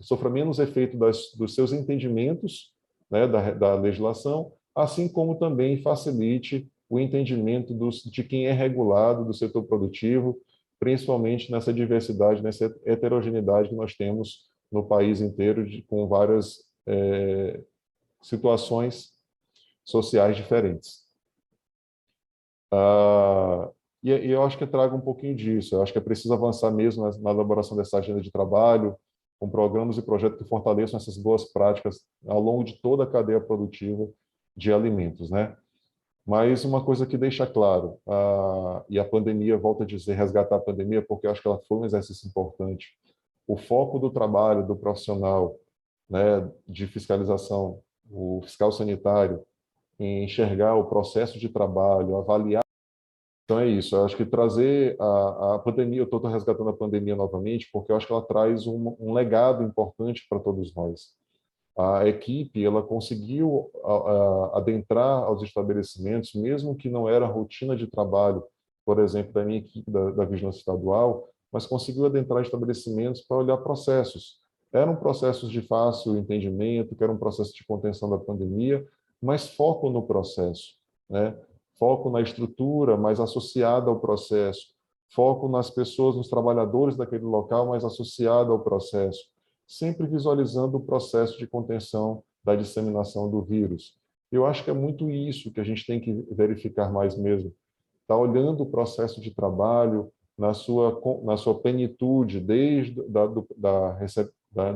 H: sofra menos efeito dos seus entendimentos, né, da legislação, assim como também facilite o entendimento de quem é regulado do setor produtivo, principalmente nessa diversidade, nessa heterogeneidade que nós temos no país inteiro, com várias situações sociais diferentes. E eu acho que trago um pouquinho disso. Eu acho que é preciso avançar mesmo na elaboração dessa agenda de trabalho, com programas e projetos que fortaleçam essas boas práticas ao longo de toda a cadeia produtiva de alimentos, né? Mas uma coisa que deixa claro, e a pandemia, volto a dizer, resgatar a pandemia, porque eu acho que ela foi um exercício importante, o foco do trabalho do profissional, né, de fiscalização, o fiscal sanitário, em enxergar o processo de trabalho, avaliar. Então é isso, eu acho que trazer a pandemia, eu estou resgatando a pandemia novamente, porque eu acho que ela traz um legado importante para todos nós. A equipe, ela conseguiu adentrar aos estabelecimentos, mesmo que não era rotina de trabalho, por exemplo, da minha equipe da Vigilância Estadual, mas conseguiu adentrar estabelecimentos para olhar processos. Eram processos de fácil entendimento, que eram um processo de contenção da pandemia, mas foco no processo, né? Foco na estrutura, mas associada ao processo. Foco nas pessoas, nos trabalhadores daquele local, mas associado ao processo. Sempre visualizando o processo de contenção da disseminação do vírus. Eu acho que é muito isso que a gente tem que verificar mais mesmo. Está olhando o processo de trabalho na sua plenitude, desde do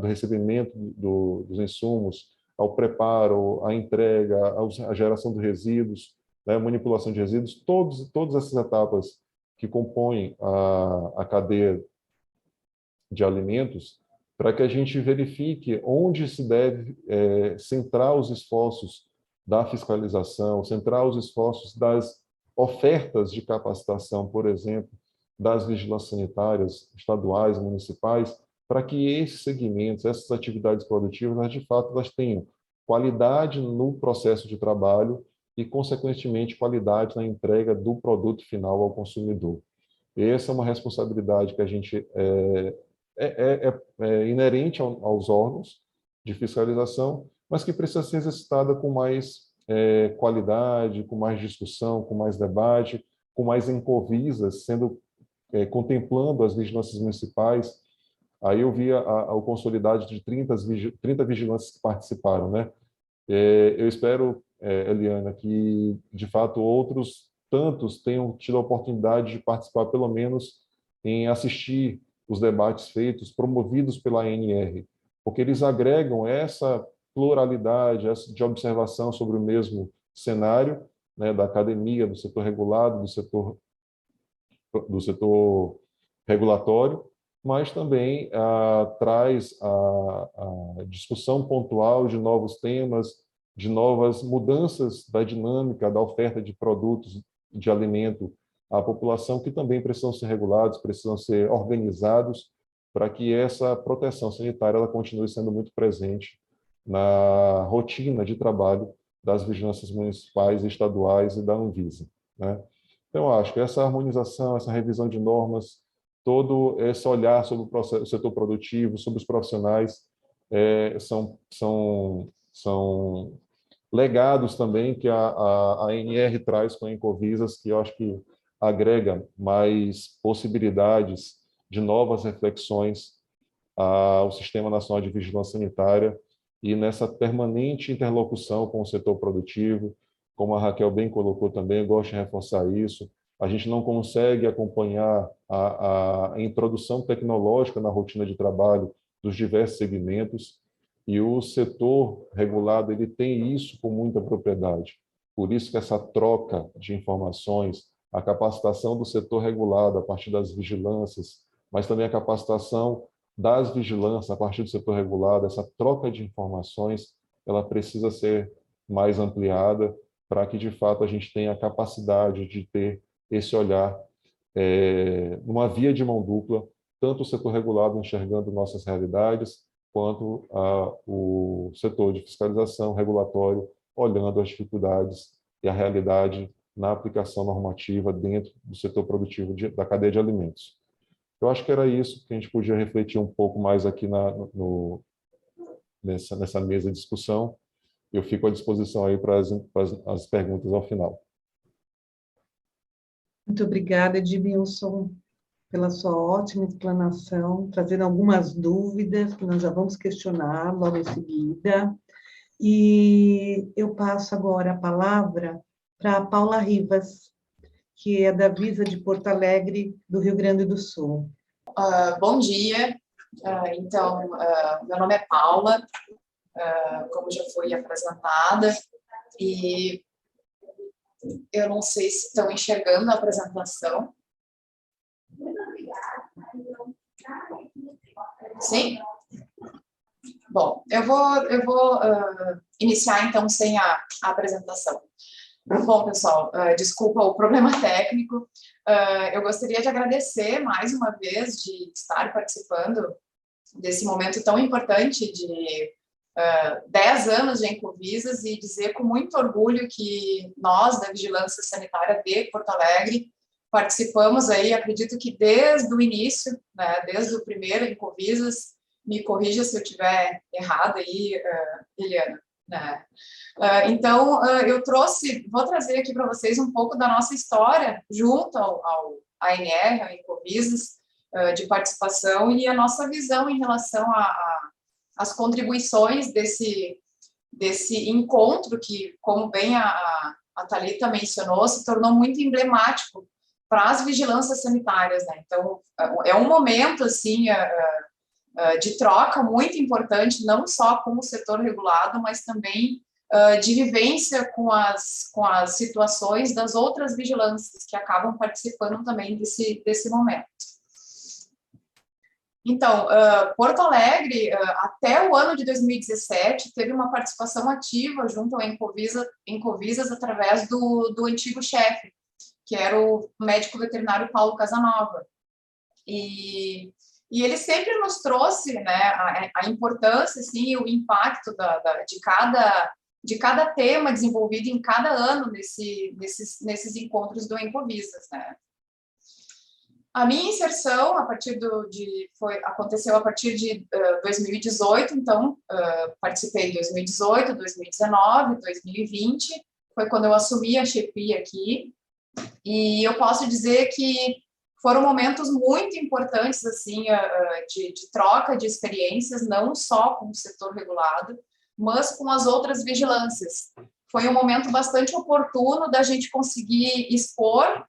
H: recebimento dos insumos, ao preparo, à entrega, à geração de resíduos, né, manipulação de resíduos, todas essas etapas que compõem a cadeia de alimentos, para que a gente verifique onde se deve centrar os esforços da fiscalização, centrar os esforços das ofertas de capacitação, por exemplo, das vigilâncias sanitárias estaduais, municipais, para que esses segmentos, essas atividades produtivas, de fato, elas tenham qualidade no processo de trabalho e, consequentemente, qualidade na entrega do produto final ao consumidor. Essa é uma responsabilidade que a gente é inerente aos órgãos de fiscalização, mas que precisa ser exercitada com mais qualidade, com mais discussão, com mais debate, com mais encovisas, contemplando as vigilâncias municipais. Aí eu vi o consolidado de 30 vigilâncias que participaram, né? Eu espero, Eliana, que, de fato, outros tantos tenham tido a oportunidade de participar, pelo menos, em assistir os debates feitos, promovidos pela ANR, porque eles agregam essa pluralidade de observação sobre o mesmo cenário, né, da academia, do setor regulado, do setor regulatório, mas também traz a discussão pontual de novos temas, de novas mudanças da dinâmica da oferta de produtos de alimento à população, que também precisam ser regulados, precisam ser organizados, para que essa proteção sanitária ela continue sendo muito presente na rotina de trabalho das vigilâncias municipais, estaduais e da Anvisa, né? Então, acho que essa harmonização, essa revisão de normas, todo esse olhar sobre o setor produtivo, sobre os profissionais, são legados também que a ANR traz com a Incovisas, que eu acho que agrega mais possibilidades de novas reflexões ao Sistema Nacional de Vigilância Sanitária e nessa permanente interlocução com o setor produtivo, como a Raquel bem colocou também, eu gosto de reforçar isso. A gente não consegue acompanhar a introdução tecnológica na rotina de trabalho dos diversos segmentos, e o setor regulado ele tem isso com muita propriedade. Por isso que essa troca de informações, a capacitação do setor regulado a partir das vigilâncias, mas também a capacitação das vigilâncias a partir do setor regulado, essa troca de informações, ela precisa ser mais ampliada para que, de fato, a gente tenha a capacidade de ter esse olhar numa via de mão dupla, tanto o setor regulado enxergando nossas realidades, quanto o setor de fiscalização regulatório olhando as dificuldades e a realidade na aplicação normativa dentro do setor produtivo da cadeia de alimentos. Eu acho que era isso que a gente podia refletir um pouco mais aqui nessa mesa de discussão. Eu fico à disposição aí para as perguntas ao final.
E: Muito obrigada, Edmilson, pela sua ótima explanação, trazendo algumas dúvidas que nós já vamos questionar logo em seguida. E eu passo agora a palavra para a Paula Rivas, que é da Visa de Porto Alegre, do Rio Grande do Sul.
I: Bom dia. Meu nome é Paula, como já foi apresentada, e eu não sei se estão enxergando a apresentação. Sim? Bom, eu vou iniciar, então, sem a apresentação. Bom, pessoal, desculpa o problema técnico. Eu gostaria de agradecer mais uma vez de estar participando desse momento tão importante de 10 anos de Incovisas e dizer com muito orgulho que nós, da Vigilância Sanitária de Porto Alegre, participamos aí, acredito que desde o início, né, desde o primeiro Incovisas, me corrija se eu estiver errada aí, Eliana, né? Então, vou trazer aqui para vocês um pouco da nossa história junto ao ANR, ao Incovisas, de participação e a nossa visão em relação às contribuições desse encontro que, como bem a Thalita mencionou, se tornou muito emblemático para as vigilâncias sanitárias, né? Então, é um momento, assim, de troca muito importante, não só com o setor regulado, mas também de vivência com as situações das outras vigilâncias que acabam participando também desse momento. Então, Porto Alegre, até o ano de 2017, teve uma participação ativa junto ao Incovisas através do antigo chefe, que era o médico veterinário Paulo Casanova. E ele sempre nos trouxe, né, a importância, assim, o impacto de cada tema desenvolvido em cada ano nesses encontros do Incovisas, né. A minha inserção aconteceu a partir de 2018, então participei em 2018, 2019, 2020, foi quando eu assumi a chefia aqui, e eu posso dizer que foram momentos muito importantes assim de troca de experiências, não só com o setor regulado, mas com as outras vigilâncias. Foi um momento bastante oportuno da gente conseguir expor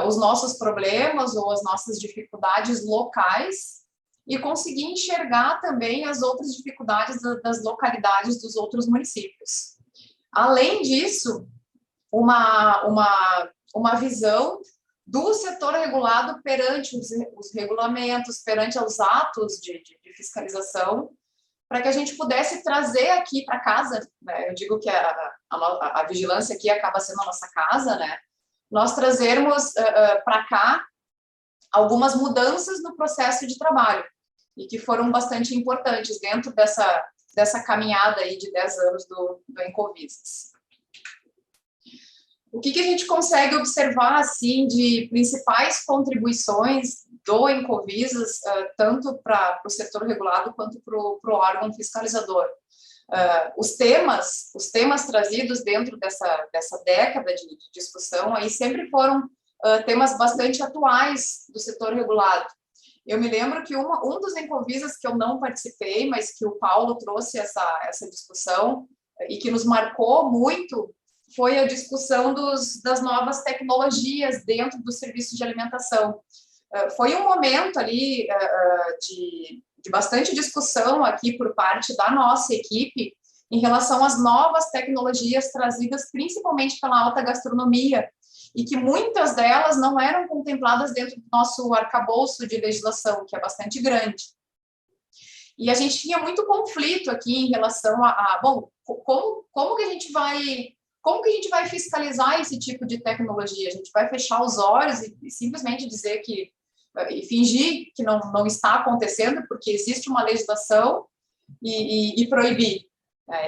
I: os nossos problemas ou as nossas dificuldades locais e conseguir enxergar também as outras dificuldades das localidades dos outros municípios. Além disso, uma visão do setor regulado perante os regulamentos, perante os atos de fiscalização, para que a gente pudesse trazer aqui para casa, né? Eu digo que a vigilância aqui acaba sendo a nossa casa, né? Nós trazermos para cá algumas mudanças no processo de trabalho, e que foram bastante importantes dentro dessa caminhada aí de 10 anos do Incovisas. O que a gente consegue observar, assim, de principais contribuições do Incovisas, tanto para o setor regulado quanto para o órgão fiscalizador? Os temas trazidos dentro dessa década de discussão aí sempre foram temas bastante atuais do setor regulado. Eu me lembro que um dos Incovisas que eu não participei, mas que o Paulo trouxe essa discussão e que nos marcou muito, foi a discussão das novas tecnologias dentro do serviço de alimentação. Foi um momento ali de bastante discussão aqui por parte da nossa equipe em relação às novas tecnologias trazidas principalmente pela alta gastronomia, e que muitas delas não eram contempladas dentro do nosso arcabouço de legislação, que é bastante grande. E a gente tinha muito conflito aqui em relação bom, como que a gente vai fiscalizar esse tipo de tecnologia? A gente vai fechar os olhos e simplesmente dizer que e fingir que não está acontecendo, porque existe uma legislação, e proibir.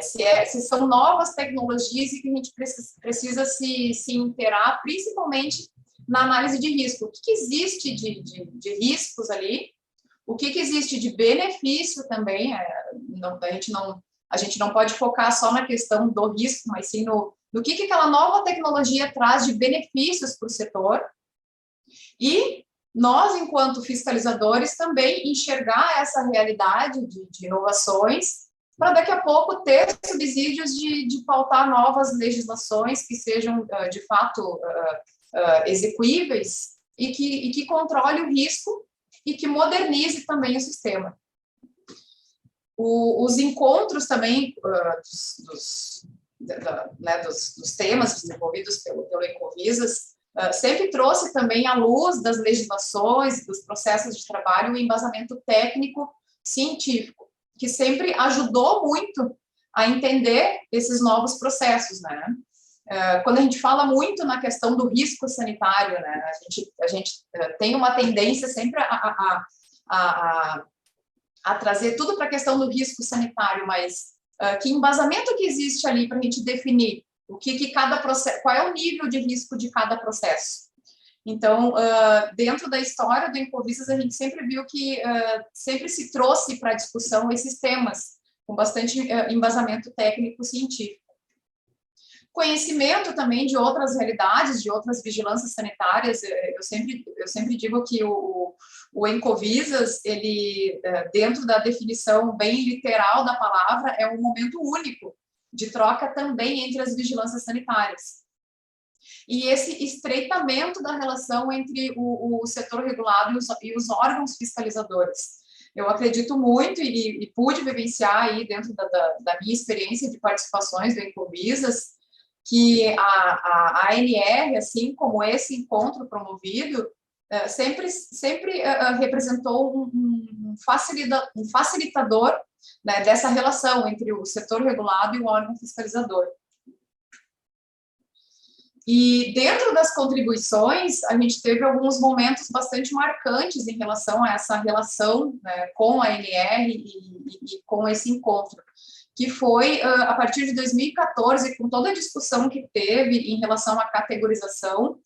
I: Se são novas tecnologias e que a gente precisa se inteirar, principalmente na análise de risco. O que existe de riscos ali? O que existe de benefício também? A gente não pode focar só na questão do risco, mas sim no que aquela nova tecnologia traz de benefícios para o setor. E nós, enquanto fiscalizadores, também enxergar essa realidade de inovações, para daqui a pouco ter subsídios de pautar novas legislações que sejam, de fato, execuíveis e que controle o risco e que modernize também o sistema. Os encontros também dos temas desenvolvidos pelo Incovisas sempre trouxe também à luz das legislações, dos processos de trabalho, o embasamento técnico científico, que sempre ajudou muito a entender esses novos processos, né? Quando a gente fala muito na questão do risco sanitário, né, a gente tem uma tendência sempre a trazer tudo para a questão do risco sanitário, mas que embasamento que existe ali para a gente definir o que cada processo, qual é o nível de risco de cada processo. Então, dentro da história do Incovisas, a gente sempre viu que sempre se trouxe para a discussão esses temas, com bastante embasamento técnico-científico. Conhecimento também de outras realidades, de outras vigilâncias sanitárias. Eu sempre digo que o Incovisas, ele, dentro da definição bem literal da palavra, é um momento único de troca também entre as vigilâncias sanitárias. E esse estreitamento da relação entre o setor regulado e os órgãos fiscalizadores. Eu acredito muito e pude vivenciar aí dentro da minha experiência de participações do Incovisas, que a ANR, assim como esse encontro promovido, sempre representou um facilitador, né, dessa relação entre o setor regulado e o órgão fiscalizador. E dentro das contribuições, a gente teve alguns momentos bastante marcantes em relação a essa relação, né, com a ANR e com esse encontro, que foi a partir de 2014, com toda a discussão que teve em relação à categorização,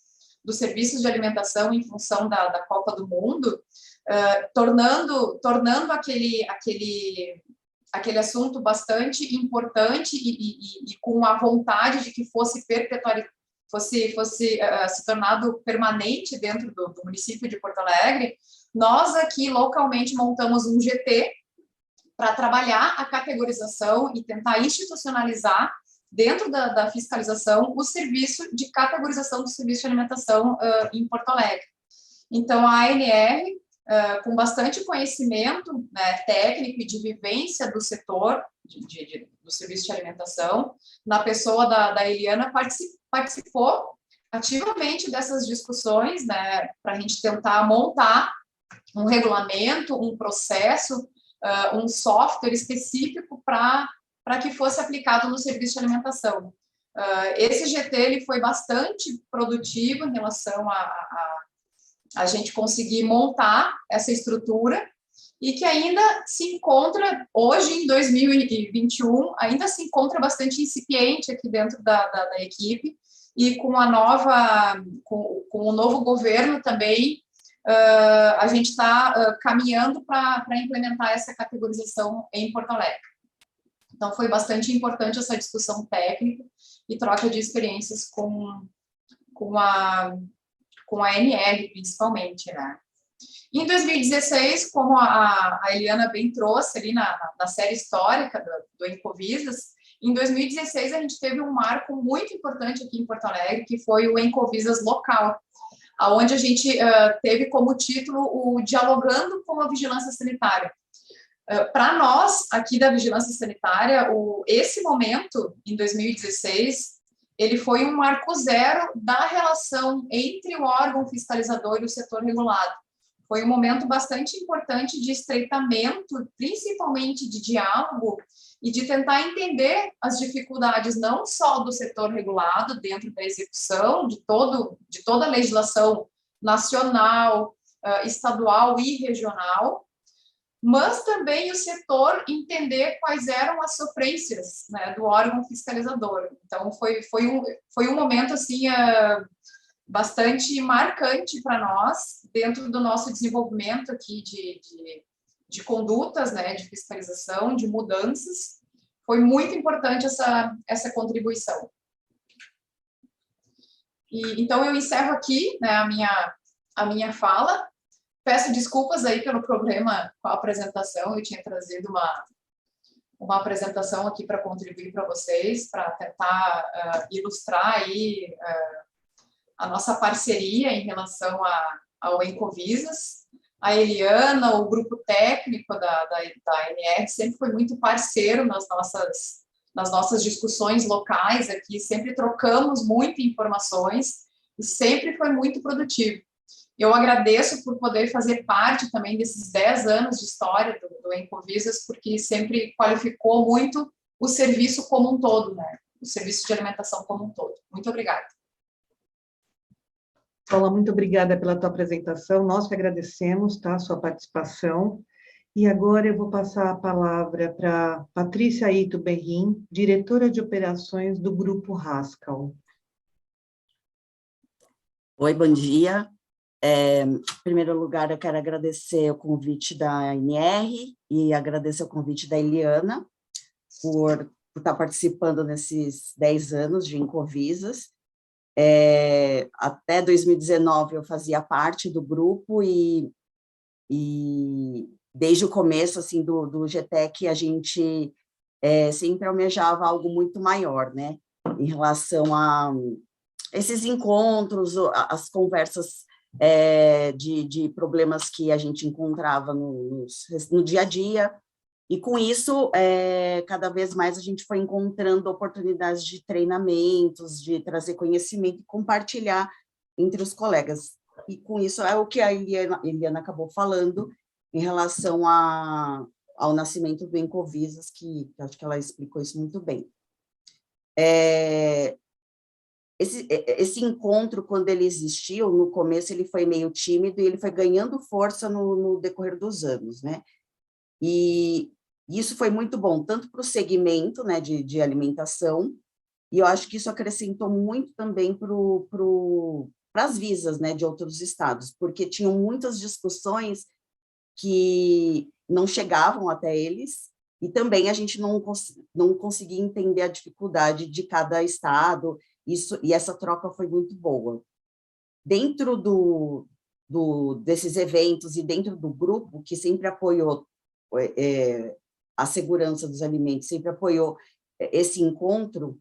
I: dos serviços de alimentação em função da Copa do Mundo, tornando aquele assunto bastante importante e com a vontade de que fosse se tornado permanente dentro do município de Porto Alegre. Nós aqui localmente montamos um GT para trabalhar a categorização e tentar institucionalizar dentro da fiscalização o serviço de categorização do serviço de alimentação em Porto Alegre. Então, a ANR, com bastante conhecimento, né, técnico e de vivência do setor do serviço de alimentação, na pessoa da Eliana, participou ativamente dessas discussões, né, para a gente tentar montar um regulamento, um processo, um software específico para que fosse aplicado no serviço de alimentação. Esse GT ele foi bastante produtivo em relação a gente conseguir montar essa estrutura e que ainda se encontra, hoje em 2021, ainda se encontra bastante incipiente aqui dentro da equipe, e com o novo governo também, a gente está caminhando para implementar essa categorização em Porto Alegre. Então, foi bastante importante essa discussão técnica e troca de experiências com a ANR, principalmente, né? Em 2016, como a Eliana bem trouxe ali na série histórica do Encovisas, em 2016 a gente teve um marco muito importante aqui em Porto Alegre, que foi o Encovisas local, onde a gente teve como título o Dialogando com a Vigilância Sanitária. Para nós, aqui da Vigilância Sanitária, esse momento, em 2016, ele foi um marco zero da relação entre o órgão fiscalizador e o setor regulado. Foi um momento bastante importante de estreitamento, principalmente de diálogo, e de tentar entender as dificuldades não só do setor regulado dentro da execução de toda a legislação nacional, estadual e regional, mas também o setor entender quais eram as sofrências, né, do órgão fiscalizador. Então, foi um momento assim, bastante marcante para nós, dentro do nosso desenvolvimento aqui de condutas, né, de fiscalização, de mudanças. Foi muito importante essa contribuição. Então, eu encerro aqui, né, a minha fala. Peço desculpas aí pelo problema com a apresentação, eu tinha trazido uma apresentação aqui para contribuir para vocês, para tentar ilustrar aí a nossa parceria em relação ao Encovisas. A Eliana, o grupo técnico da ANR, sempre foi muito parceiro nas nossas discussões locais aqui, sempre trocamos muitas informações e sempre foi muito produtivo. Eu agradeço por poder fazer parte também desses 10 anos de história do Encovisas, porque sempre qualificou muito o serviço como um todo, né? O serviço de alimentação como um todo. Muito obrigada.
E: Paula, muito obrigada pela tua apresentação, nós que agradecemos, tá, a sua participação. E agora eu vou passar a palavra para Patrícia Ito Berrim, diretora de operações do Grupo Haskell.
J: Oi, bom dia. Em primeiro lugar, eu quero agradecer o convite da ANR e agradecer o convite da Eliana por estar participando nesses 10 anos de Encovisas. Até 2019 eu fazia parte do grupo e desde o começo assim, do GTEC a gente sempre almejava algo muito maior, né? Em relação a esses encontros, as conversas de problemas que a gente encontrava no dia a dia, e com isso, cada vez mais a gente foi encontrando oportunidades de treinamentos, de trazer conhecimento e compartilhar entre os colegas. E com isso é o que a Eliana acabou falando em relação ao nascimento do Encovisas, que acho que ela explicou isso muito bem. Esse encontro, quando ele existiu, no começo ele foi meio tímido e ele foi ganhando força no decorrer dos anos, né? E isso foi muito bom, tanto para o segmento, né, de alimentação, e eu acho que isso acrescentou muito também para as visas, né, de outros estados, porque tinham muitas discussões que não chegavam até eles, e também a gente não conseguia entender a dificuldade de cada estado, e essa troca foi muito boa. Dentro desses eventos e dentro do grupo, que sempre apoiou a segurança dos alimentos, sempre apoiou esse encontro,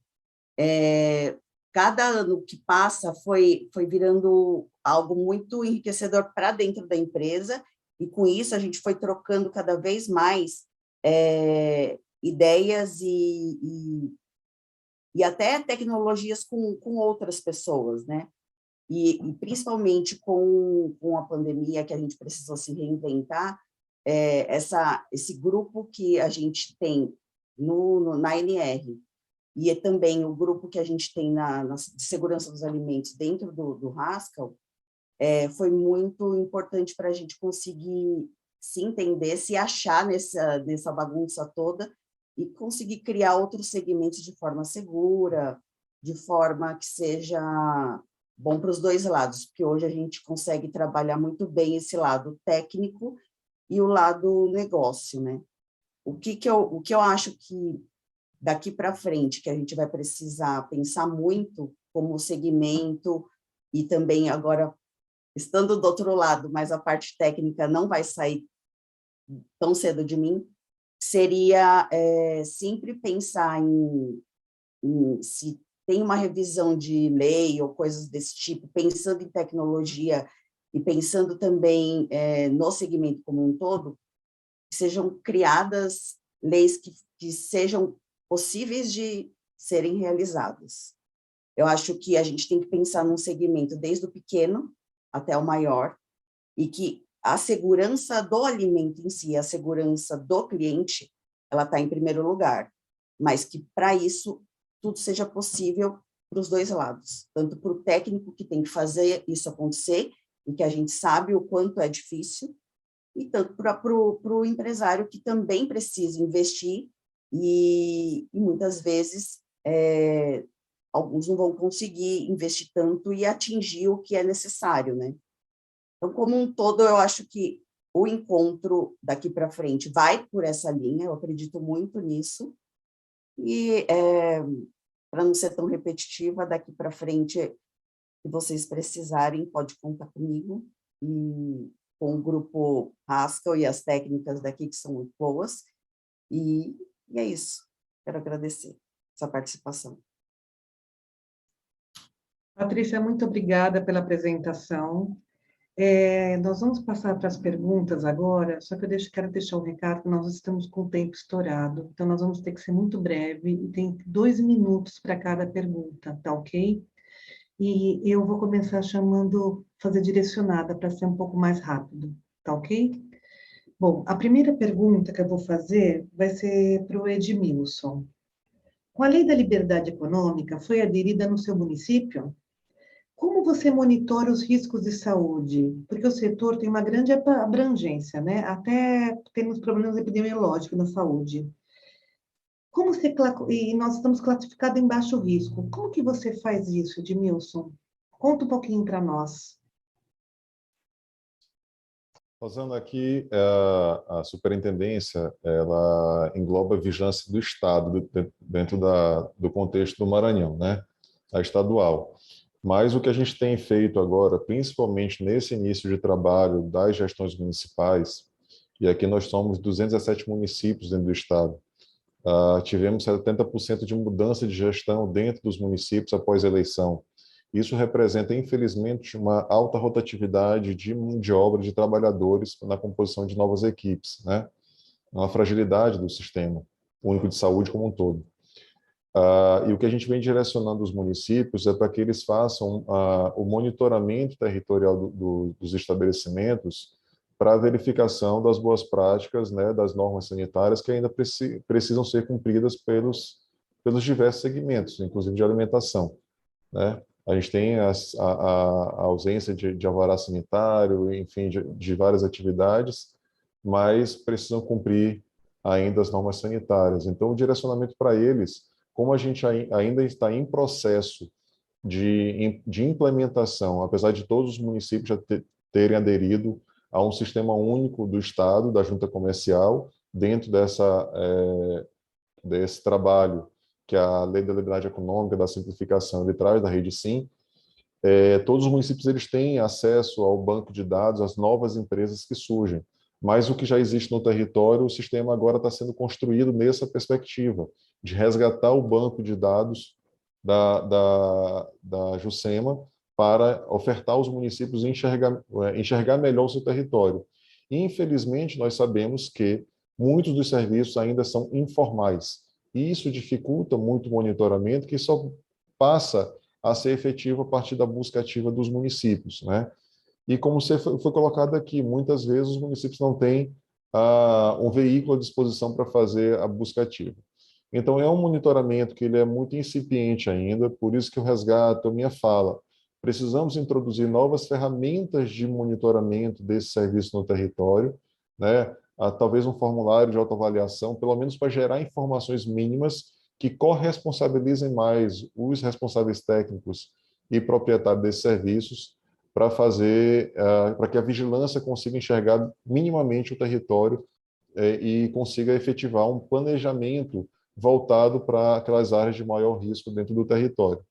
J: cada ano que passa foi virando algo muito enriquecedor para dentro da empresa, e com isso a gente foi trocando cada vez mais ideias e até tecnologias com outras pessoas, né? E principalmente com a pandemia, que a gente precisou se reinventar, esse grupo que a gente tem na NR, e também o grupo que a gente tem na segurança dos alimentos dentro do Haskell, foi muito importante para a gente conseguir se entender, se achar nessa bagunça toda e conseguir criar outros segmentos de forma segura, de forma que seja bom para os dois lados, porque hoje a gente consegue trabalhar muito bem esse lado técnico e o lado negócio, né? O que eu acho que daqui para frente, que a gente vai precisar pensar muito como segmento, e também agora, estando do outro lado, mas a parte técnica não vai sair tão cedo de mim, seria sempre pensar em se tem uma revisão de lei ou coisas desse tipo, pensando em tecnologia e pensando também no segmento como um todo, que sejam criadas leis que sejam possíveis de serem realizadas. Eu acho que a gente tem que pensar num segmento desde o pequeno até o maior, e que a segurança do alimento em si, a segurança do cliente, ela está em primeiro lugar, mas que para isso tudo seja possível para os dois lados, tanto para o técnico que tem que fazer isso acontecer, e que a gente sabe o quanto é difícil, e tanto para o empresário que também precisa investir, e muitas vezes alguns não vão conseguir investir tanto e atingir o que é necessário, né? Então, como um todo, eu acho que o encontro daqui para frente vai por essa linha, eu acredito muito nisso, e para não ser tão repetitiva, daqui para frente, se vocês precisarem, pode contar comigo, e com o grupo Haskell e as técnicas daqui, que são muito boas, e é isso. Quero agradecer essa participação.
E: Patrícia, muito obrigada pela apresentação. Nós vamos passar para as perguntas agora, só que quero deixar um recado, que nós estamos com o tempo estourado, então nós vamos ter que ser muito breve, e tem 2 minutos para cada pergunta, tá ok? E eu vou começar fazer direcionada para ser um pouco mais rápido, tá ok? Bom, a primeira pergunta que eu vou fazer vai ser para o Edmilson. Com a Lei da Liberdade Econômica, foi aderida no seu município? Como você monitora os riscos de saúde? Porque o setor tem uma grande abrangência, né? Até temos problemas epidemiológicos na saúde. E nós estamos classificados em baixo risco. Como que você faz isso, Edmilson? Conta um pouquinho para nós.
H: Fazendo aqui, a superintendência, ela engloba a vigilância do Estado dentro do contexto do Maranhão, né? A estadual. Mas o que a gente tem feito agora, principalmente nesse início de trabalho das gestões municipais, e aqui nós somos 217 municípios dentro do Estado, tivemos 70% de mudança de gestão dentro dos municípios após a eleição. Isso representa, infelizmente, uma alta rotatividade de mão de obra de trabalhadores na composição de novas equipes, né? Uma fragilidade do sistema único de saúde como um todo. E o que a gente vem direcionando os municípios é para que eles façam o monitoramento territorial dos estabelecimentos para a verificação das boas práticas, né, das normas sanitárias que ainda precisam ser cumpridas pelos diversos segmentos, inclusive de alimentação, né? A gente tem a ausência de alvará sanitário, enfim, de várias atividades, mas precisam cumprir ainda as normas sanitárias. Então, o direcionamento para eles, como a gente ainda está em processo de implementação, apesar de todos os municípios já terem aderido a um sistema único do Estado, da junta comercial, dentro desse trabalho que a Lei da Liberdade Econômica, da Simplificação, ele traz da Rede Sim. Todos os municípios eles têm acesso ao banco de dados, às novas empresas que surgem, mas o que já existe no território, o sistema agora está sendo construído nessa perspectiva, de resgatar o banco de dados da Juscema para ofertar aos municípios enxergar melhor o seu território. Infelizmente, nós sabemos que muitos dos serviços ainda são informais, e isso dificulta muito o monitoramento, que só passa a ser efetivo a partir da busca ativa dos municípios, né? E como foi colocado aqui, muitas vezes os municípios não têm um veículo à disposição para fazer a busca ativa. Então, é um monitoramento que ele é muito incipiente ainda, por isso que eu resgato a minha fala. Precisamos introduzir novas ferramentas de monitoramento desse serviço no território, né? Talvez um formulário de autoavaliação, pelo menos para gerar informações mínimas que corresponsabilizem mais os responsáveis técnicos e proprietários desses serviços para para que a vigilância consiga enxergar minimamente o território e consiga efetivar um planejamento voltado para aquelas áreas de maior risco dentro do território.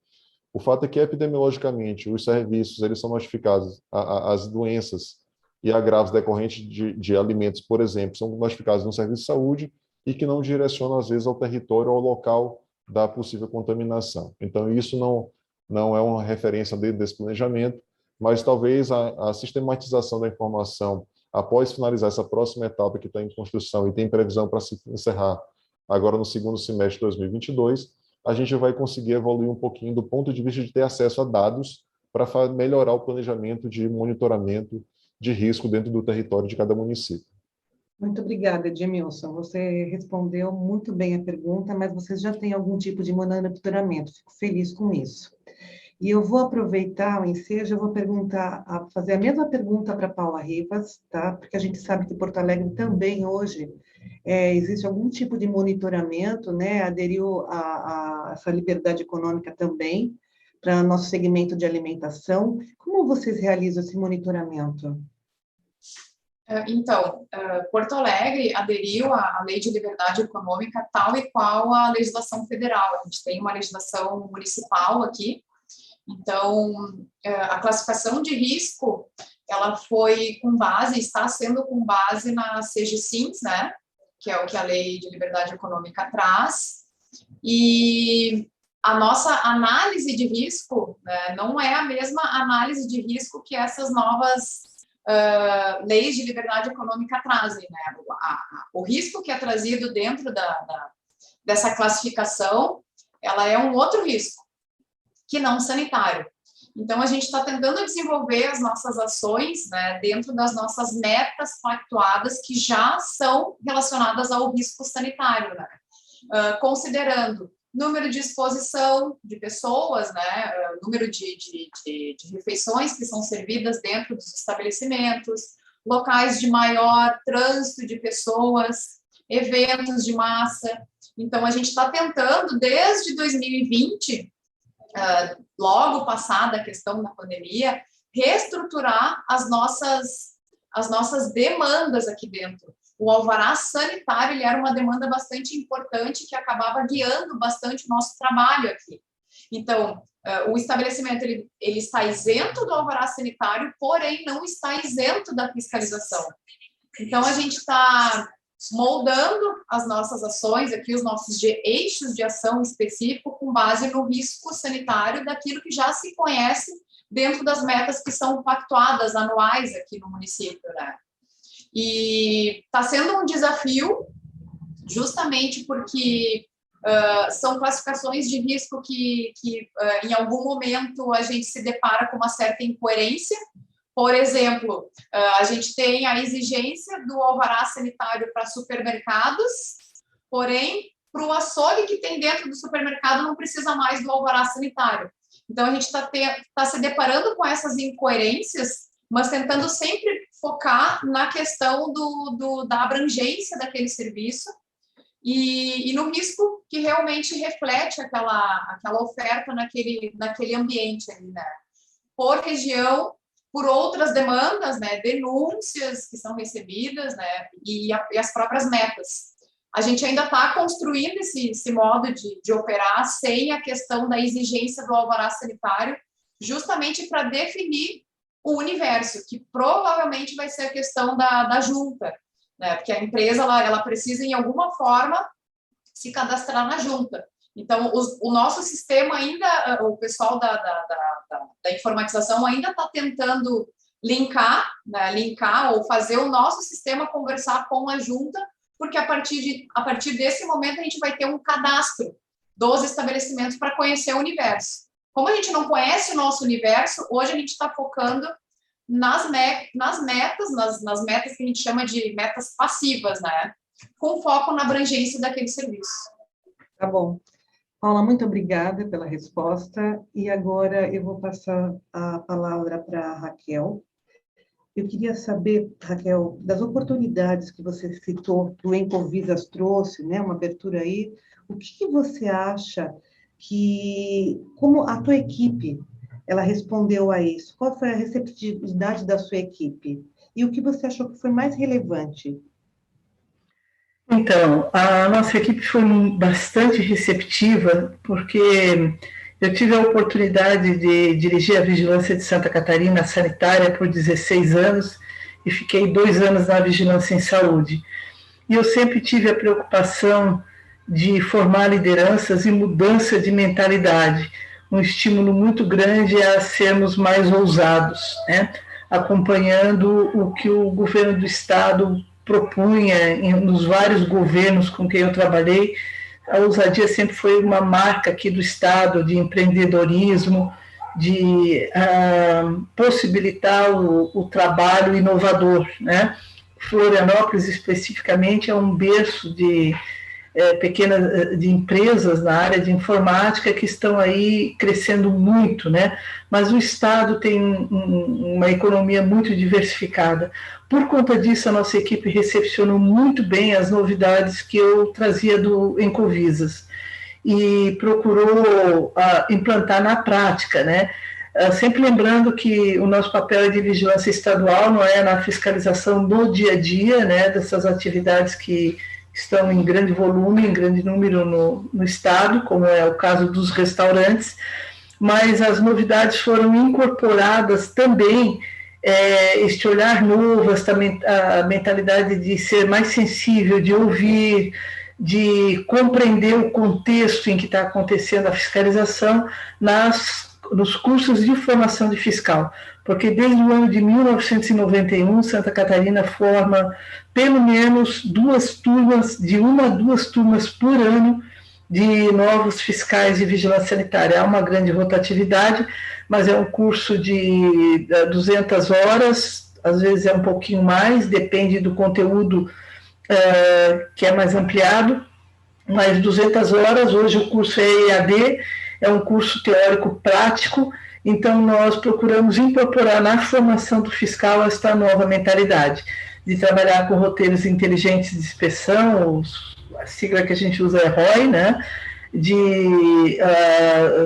H: O fato é que, epidemiologicamente, os serviços eles são notificados, as doenças e agravos decorrentes de alimentos, por exemplo, são notificados no serviço de saúde e que não direcionam, às vezes, ao território ou ao local da possível contaminação. Então, isso não é uma referência dentro desse planejamento, mas talvez a sistematização da informação, após finalizar essa próxima etapa que está em construção e tem previsão para se encerrar agora no segundo semestre de 2022, a gente vai conseguir evoluir um pouquinho do ponto de vista de ter acesso a dados para melhorar o planejamento de monitoramento de risco dentro do território de cada município.
E: Muito obrigada, Edmilson. Você respondeu muito bem a pergunta, mas vocês já têm algum tipo de monitoramento. Fico feliz com isso. E eu vou aproveitar o ensejo, eu vou fazer a mesma pergunta para Paula Rivas, tá? Porque a gente sabe que Porto Alegre também hoje existe algum tipo de monitoramento, né? Aderiu a essa liberdade econômica também para nosso segmento de alimentação. Como vocês realizam esse monitoramento?
I: Então, Porto Alegre aderiu à Lei de Liberdade Econômica tal e qual a legislação federal. A gente tem uma legislação municipal aqui. Então, a classificação de risco, ela foi está sendo com base na CGSINS, né? Que é o que a Lei de Liberdade Econômica traz. E a nossa análise de risco, né, não é a mesma análise de risco que essas novas leis de liberdade econômica trazem, né? O risco que é trazido dentro dessa classificação, ela é um outro risco, que não sanitário. Então, a gente está tentando desenvolver as nossas ações, né, dentro das nossas metas pactuadas que já são relacionadas ao risco sanitário, né? Considerando número de exposição de pessoas, né, número de refeições que são servidas dentro dos estabelecimentos, locais de maior trânsito de pessoas, eventos de massa. Então, a gente está tentando, desde 2020, logo passada a questão da pandemia, reestruturar as nossas demandas aqui dentro. O alvará sanitário ele era uma demanda bastante importante que acabava guiando bastante o nosso trabalho aqui. Então, o estabelecimento ele está isento do alvará sanitário, porém não está isento da fiscalização. Então, a gente está moldando as nossas ações aqui, os nossos eixos de ação específico com base no risco sanitário daquilo que já se conhece dentro das metas que são pactuadas anuais aqui no município, né? E está sendo um desafio, justamente porque são classificações de risco que em algum momento a gente se depara com uma certa incoerência. Por exemplo, a gente tem a exigência do alvará sanitário para supermercados, porém, para o açougue que tem dentro do supermercado não precisa mais do alvará sanitário. Então, a gente está se deparando com essas incoerências, mas tentando sempre focar na questão da abrangência daquele serviço e no risco que realmente reflete aquela oferta naquele ambiente ali, né? Por região, por outras demandas, né? Denúncias que são recebidas, né? E as próprias metas. A gente ainda está construindo esse modo de operar sem a questão da exigência do alvará sanitário, justamente para definir o universo, que provavelmente vai ser a questão da junta, né? Porque a empresa ela precisa, em alguma forma, se cadastrar na junta. Então, o nosso sistema ainda, o pessoal da informatização ainda está tentando linkar, né? Linkar ou fazer o nosso sistema conversar com a junta, porque a partir desse momento a gente vai ter um cadastro dos estabelecimentos para conhecer o universo. Como a gente não conhece o nosso universo, hoje a gente está focando nas metas que a gente chama de metas passivas, né? Com foco na abrangência daquele serviço.
E: Tá bom. Paula, muito obrigada pela resposta. E agora eu vou passar a palavra para a Raquel. Eu queria saber, Raquel, das oportunidades que você citou, do Encovisas trouxe, né, uma abertura aí, o que você acha como a tua equipe, ela respondeu a isso? Qual foi a receptividade da sua equipe? E o que você achou que foi mais relevante?
G: Então, a nossa equipe foi bastante receptiva, porque eu tive a oportunidade de dirigir a Vigilância de Santa Catarina sanitária por 16 anos e fiquei 2 anos na Vigilância em Saúde. E eu sempre tive a preocupação de formar lideranças e mudança de mentalidade, um estímulo muito grande a sermos mais ousados, né? Acompanhando o que o governo do Estado propunha nos vários governos com quem eu trabalhei. A ousadia sempre foi uma marca aqui do Estado, de empreendedorismo, de possibilitar o trabalho inovador, né? Florianópolis, especificamente, é um berço de empresas na área de informática que estão aí crescendo muito, né? Mas o Estado tem uma economia muito diversificada. Por conta disso, a nossa equipe recepcionou muito bem as novidades que eu trazia do Encovisas e procurou implantar na prática, né? Sempre lembrando que o nosso papel é de vigilância estadual, não é na fiscalização no dia a dia, né, dessas atividades que estão em grande volume, em grande número no Estado, como é o caso dos restaurantes, mas as novidades foram incorporadas também, este olhar novo, a mentalidade de ser mais sensível, de ouvir, de compreender o contexto em que está acontecendo a fiscalização nos cursos de formação de fiscal, porque desde o ano de 1991, Santa Catarina forma pelo menos 2 turmas, de 1 a 2 turmas por ano, de novos fiscais de vigilância sanitária. Há uma grande rotatividade, mas é um curso de 200 horas, às vezes é um pouquinho mais, depende do conteúdo que é mais ampliado, mas 200 horas, hoje o curso é EAD, é um curso teórico prático, então nós procuramos incorporar na formação do fiscal esta nova mentalidade, de trabalhar com roteiros inteligentes de inspeção, a sigla que a gente usa é ROI, né? De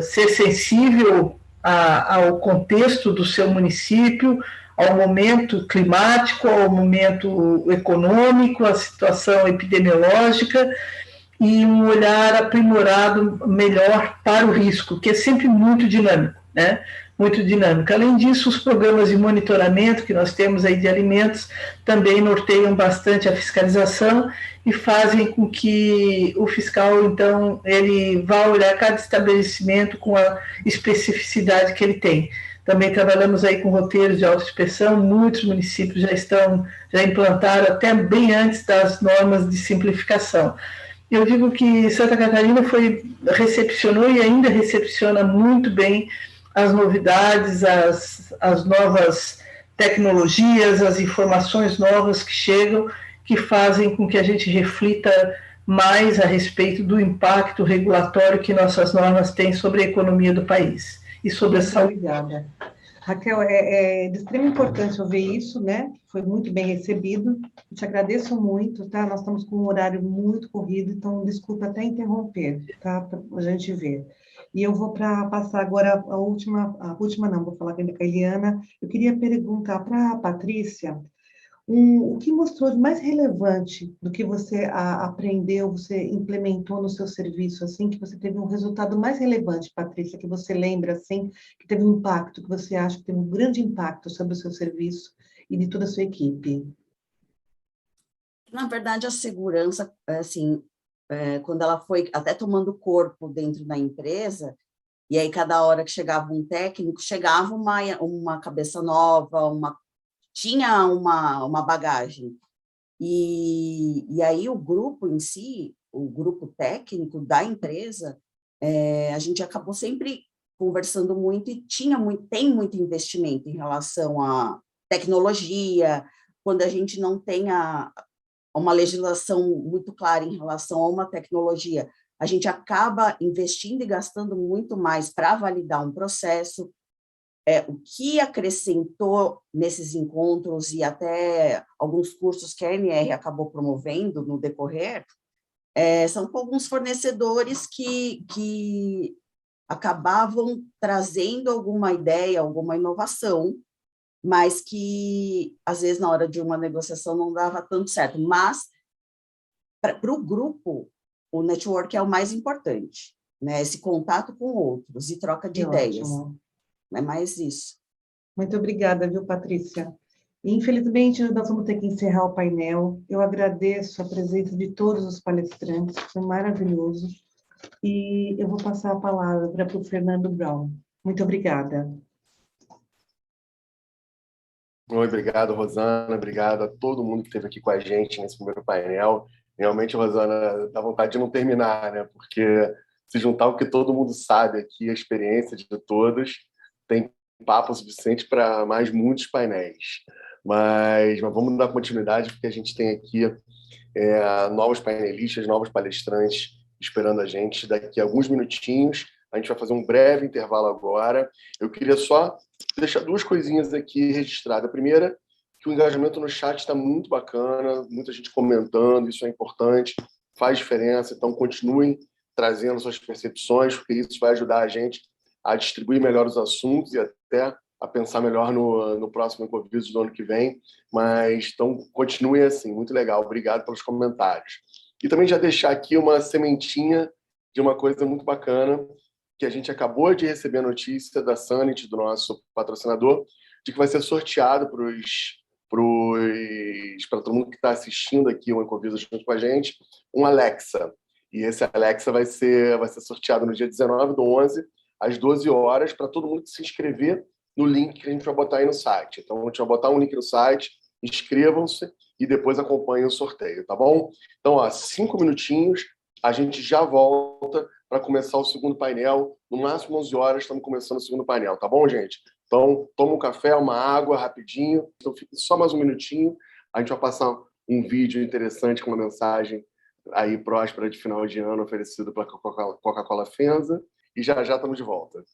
G: ser sensível ao contexto do seu município, ao momento climático, ao momento econômico, à situação epidemiológica, e um olhar aprimorado melhor para o risco, que é sempre muito dinâmico, né? Muito dinâmico. Além disso, os programas de monitoramento que nós temos aí de alimentos também norteiam bastante a fiscalização e fazem com que o fiscal, então, ele vá olhar cada estabelecimento com a especificidade que ele tem. Também trabalhamos aí com roteiros de autoinspeção, muitos municípios já implantaram até bem antes das normas de simplificação. Eu digo que Santa Catarina recepcionou e ainda recepciona muito bem as novidades, as novas tecnologias, as informações novas que chegam, que fazem com que a gente reflita mais a respeito do impacto regulatório que nossas normas têm sobre a economia do país e sobre a saúde.
E: Obrigada. Raquel, é de extrema importância ouvir isso, né? Foi muito bem recebido. Eu te agradeço muito, tá? Nós estamos com um horário muito corrido, então desculpa até interromper, tá? Para a gente ver. E eu vou passar agora a última não, vou falar com a Eliana. Eu queria perguntar para a Patrícia o que mostrou de mais relevante do que você aprendeu, você implementou no seu serviço, assim, que você teve um resultado mais relevante, Patrícia, que você lembra, assim, que teve um impacto, que você acha que teve um grande impacto sobre o seu serviço e de toda a sua equipe?
J: Na verdade, a segurança, assim, quando ela foi até tomando corpo dentro da empresa, e aí cada hora que chegava um técnico, chegava uma cabeça nova, tinha uma bagagem. E aí o grupo em si, o grupo técnico da empresa, a gente acabou sempre conversando muito e tem muito investimento em relação à tecnologia, quando a gente não tem uma legislação muito clara em relação a uma tecnologia, a gente acaba investindo e gastando muito mais para validar um processo. O que acrescentou nesses encontros e até alguns cursos que a ANR acabou promovendo no decorrer, são com alguns fornecedores que acabavam trazendo alguma ideia, alguma inovação, mas que, às vezes, na hora de uma negociação não dava tanto certo. Mas, para o grupo, o network é o mais importante, né? Esse contato com outros e troca de ideias.
E: Ótimo.
J: É mais isso.
E: Muito obrigada, viu, Patrícia? Infelizmente, nós vamos ter que encerrar o painel. Eu agradeço a presença de todos os palestrantes, foi maravilhoso. E eu vou passar a palavra para o Fernando Brown. Muito obrigada.
B: Obrigado, Rosana. Obrigado a todo mundo que esteve aqui com a gente nesse primeiro painel. Realmente, Rosana, dá vontade de não terminar, né? Porque se juntar o que todo mundo sabe aqui, a experiência de todos, tem papo suficiente para mais muitos painéis. Mas vamos dar continuidade, porque a gente tem aqui novos painelistas, novos palestrantes esperando a gente daqui a alguns minutinhos. A gente vai fazer um breve intervalo agora. Eu queria só deixar duas coisinhas aqui registradas. A primeira, que o engajamento no chat está muito bacana, muita gente comentando, isso é importante, faz diferença, então continuem trazendo suas percepções, porque isso vai ajudar a gente a distribuir melhor os assuntos e até a pensar melhor no próximo Incovisos do ano que vem. Mas, então, continuem assim, muito legal. Obrigado pelos comentários. E também já deixar aqui uma sementinha de uma coisa muito bacana, que a gente acabou de receber a notícia da Sanit, do nosso patrocinador, de que vai ser sorteado para todo mundo que está assistindo aqui o Incovisos junto com a gente, um Alexa. E esse Alexa vai ser sorteado no dia 19/11, às 12 horas, para todo mundo que se inscrever no link que a gente vai botar aí no site. Então, a gente vai botar um link no site, inscrevam-se e depois acompanhem o sorteio, tá bom? Então, 5 minutinhos, a gente já volta para começar o segundo painel. No máximo 11 horas, estamos começando o segundo painel, tá bom, gente? Então, toma um café, uma água, rapidinho. Então, fique só mais um minutinho. A gente vai passar um vídeo interessante com uma mensagem aí próspera de final de ano oferecido pela Coca-Cola FENSA. E já estamos de volta.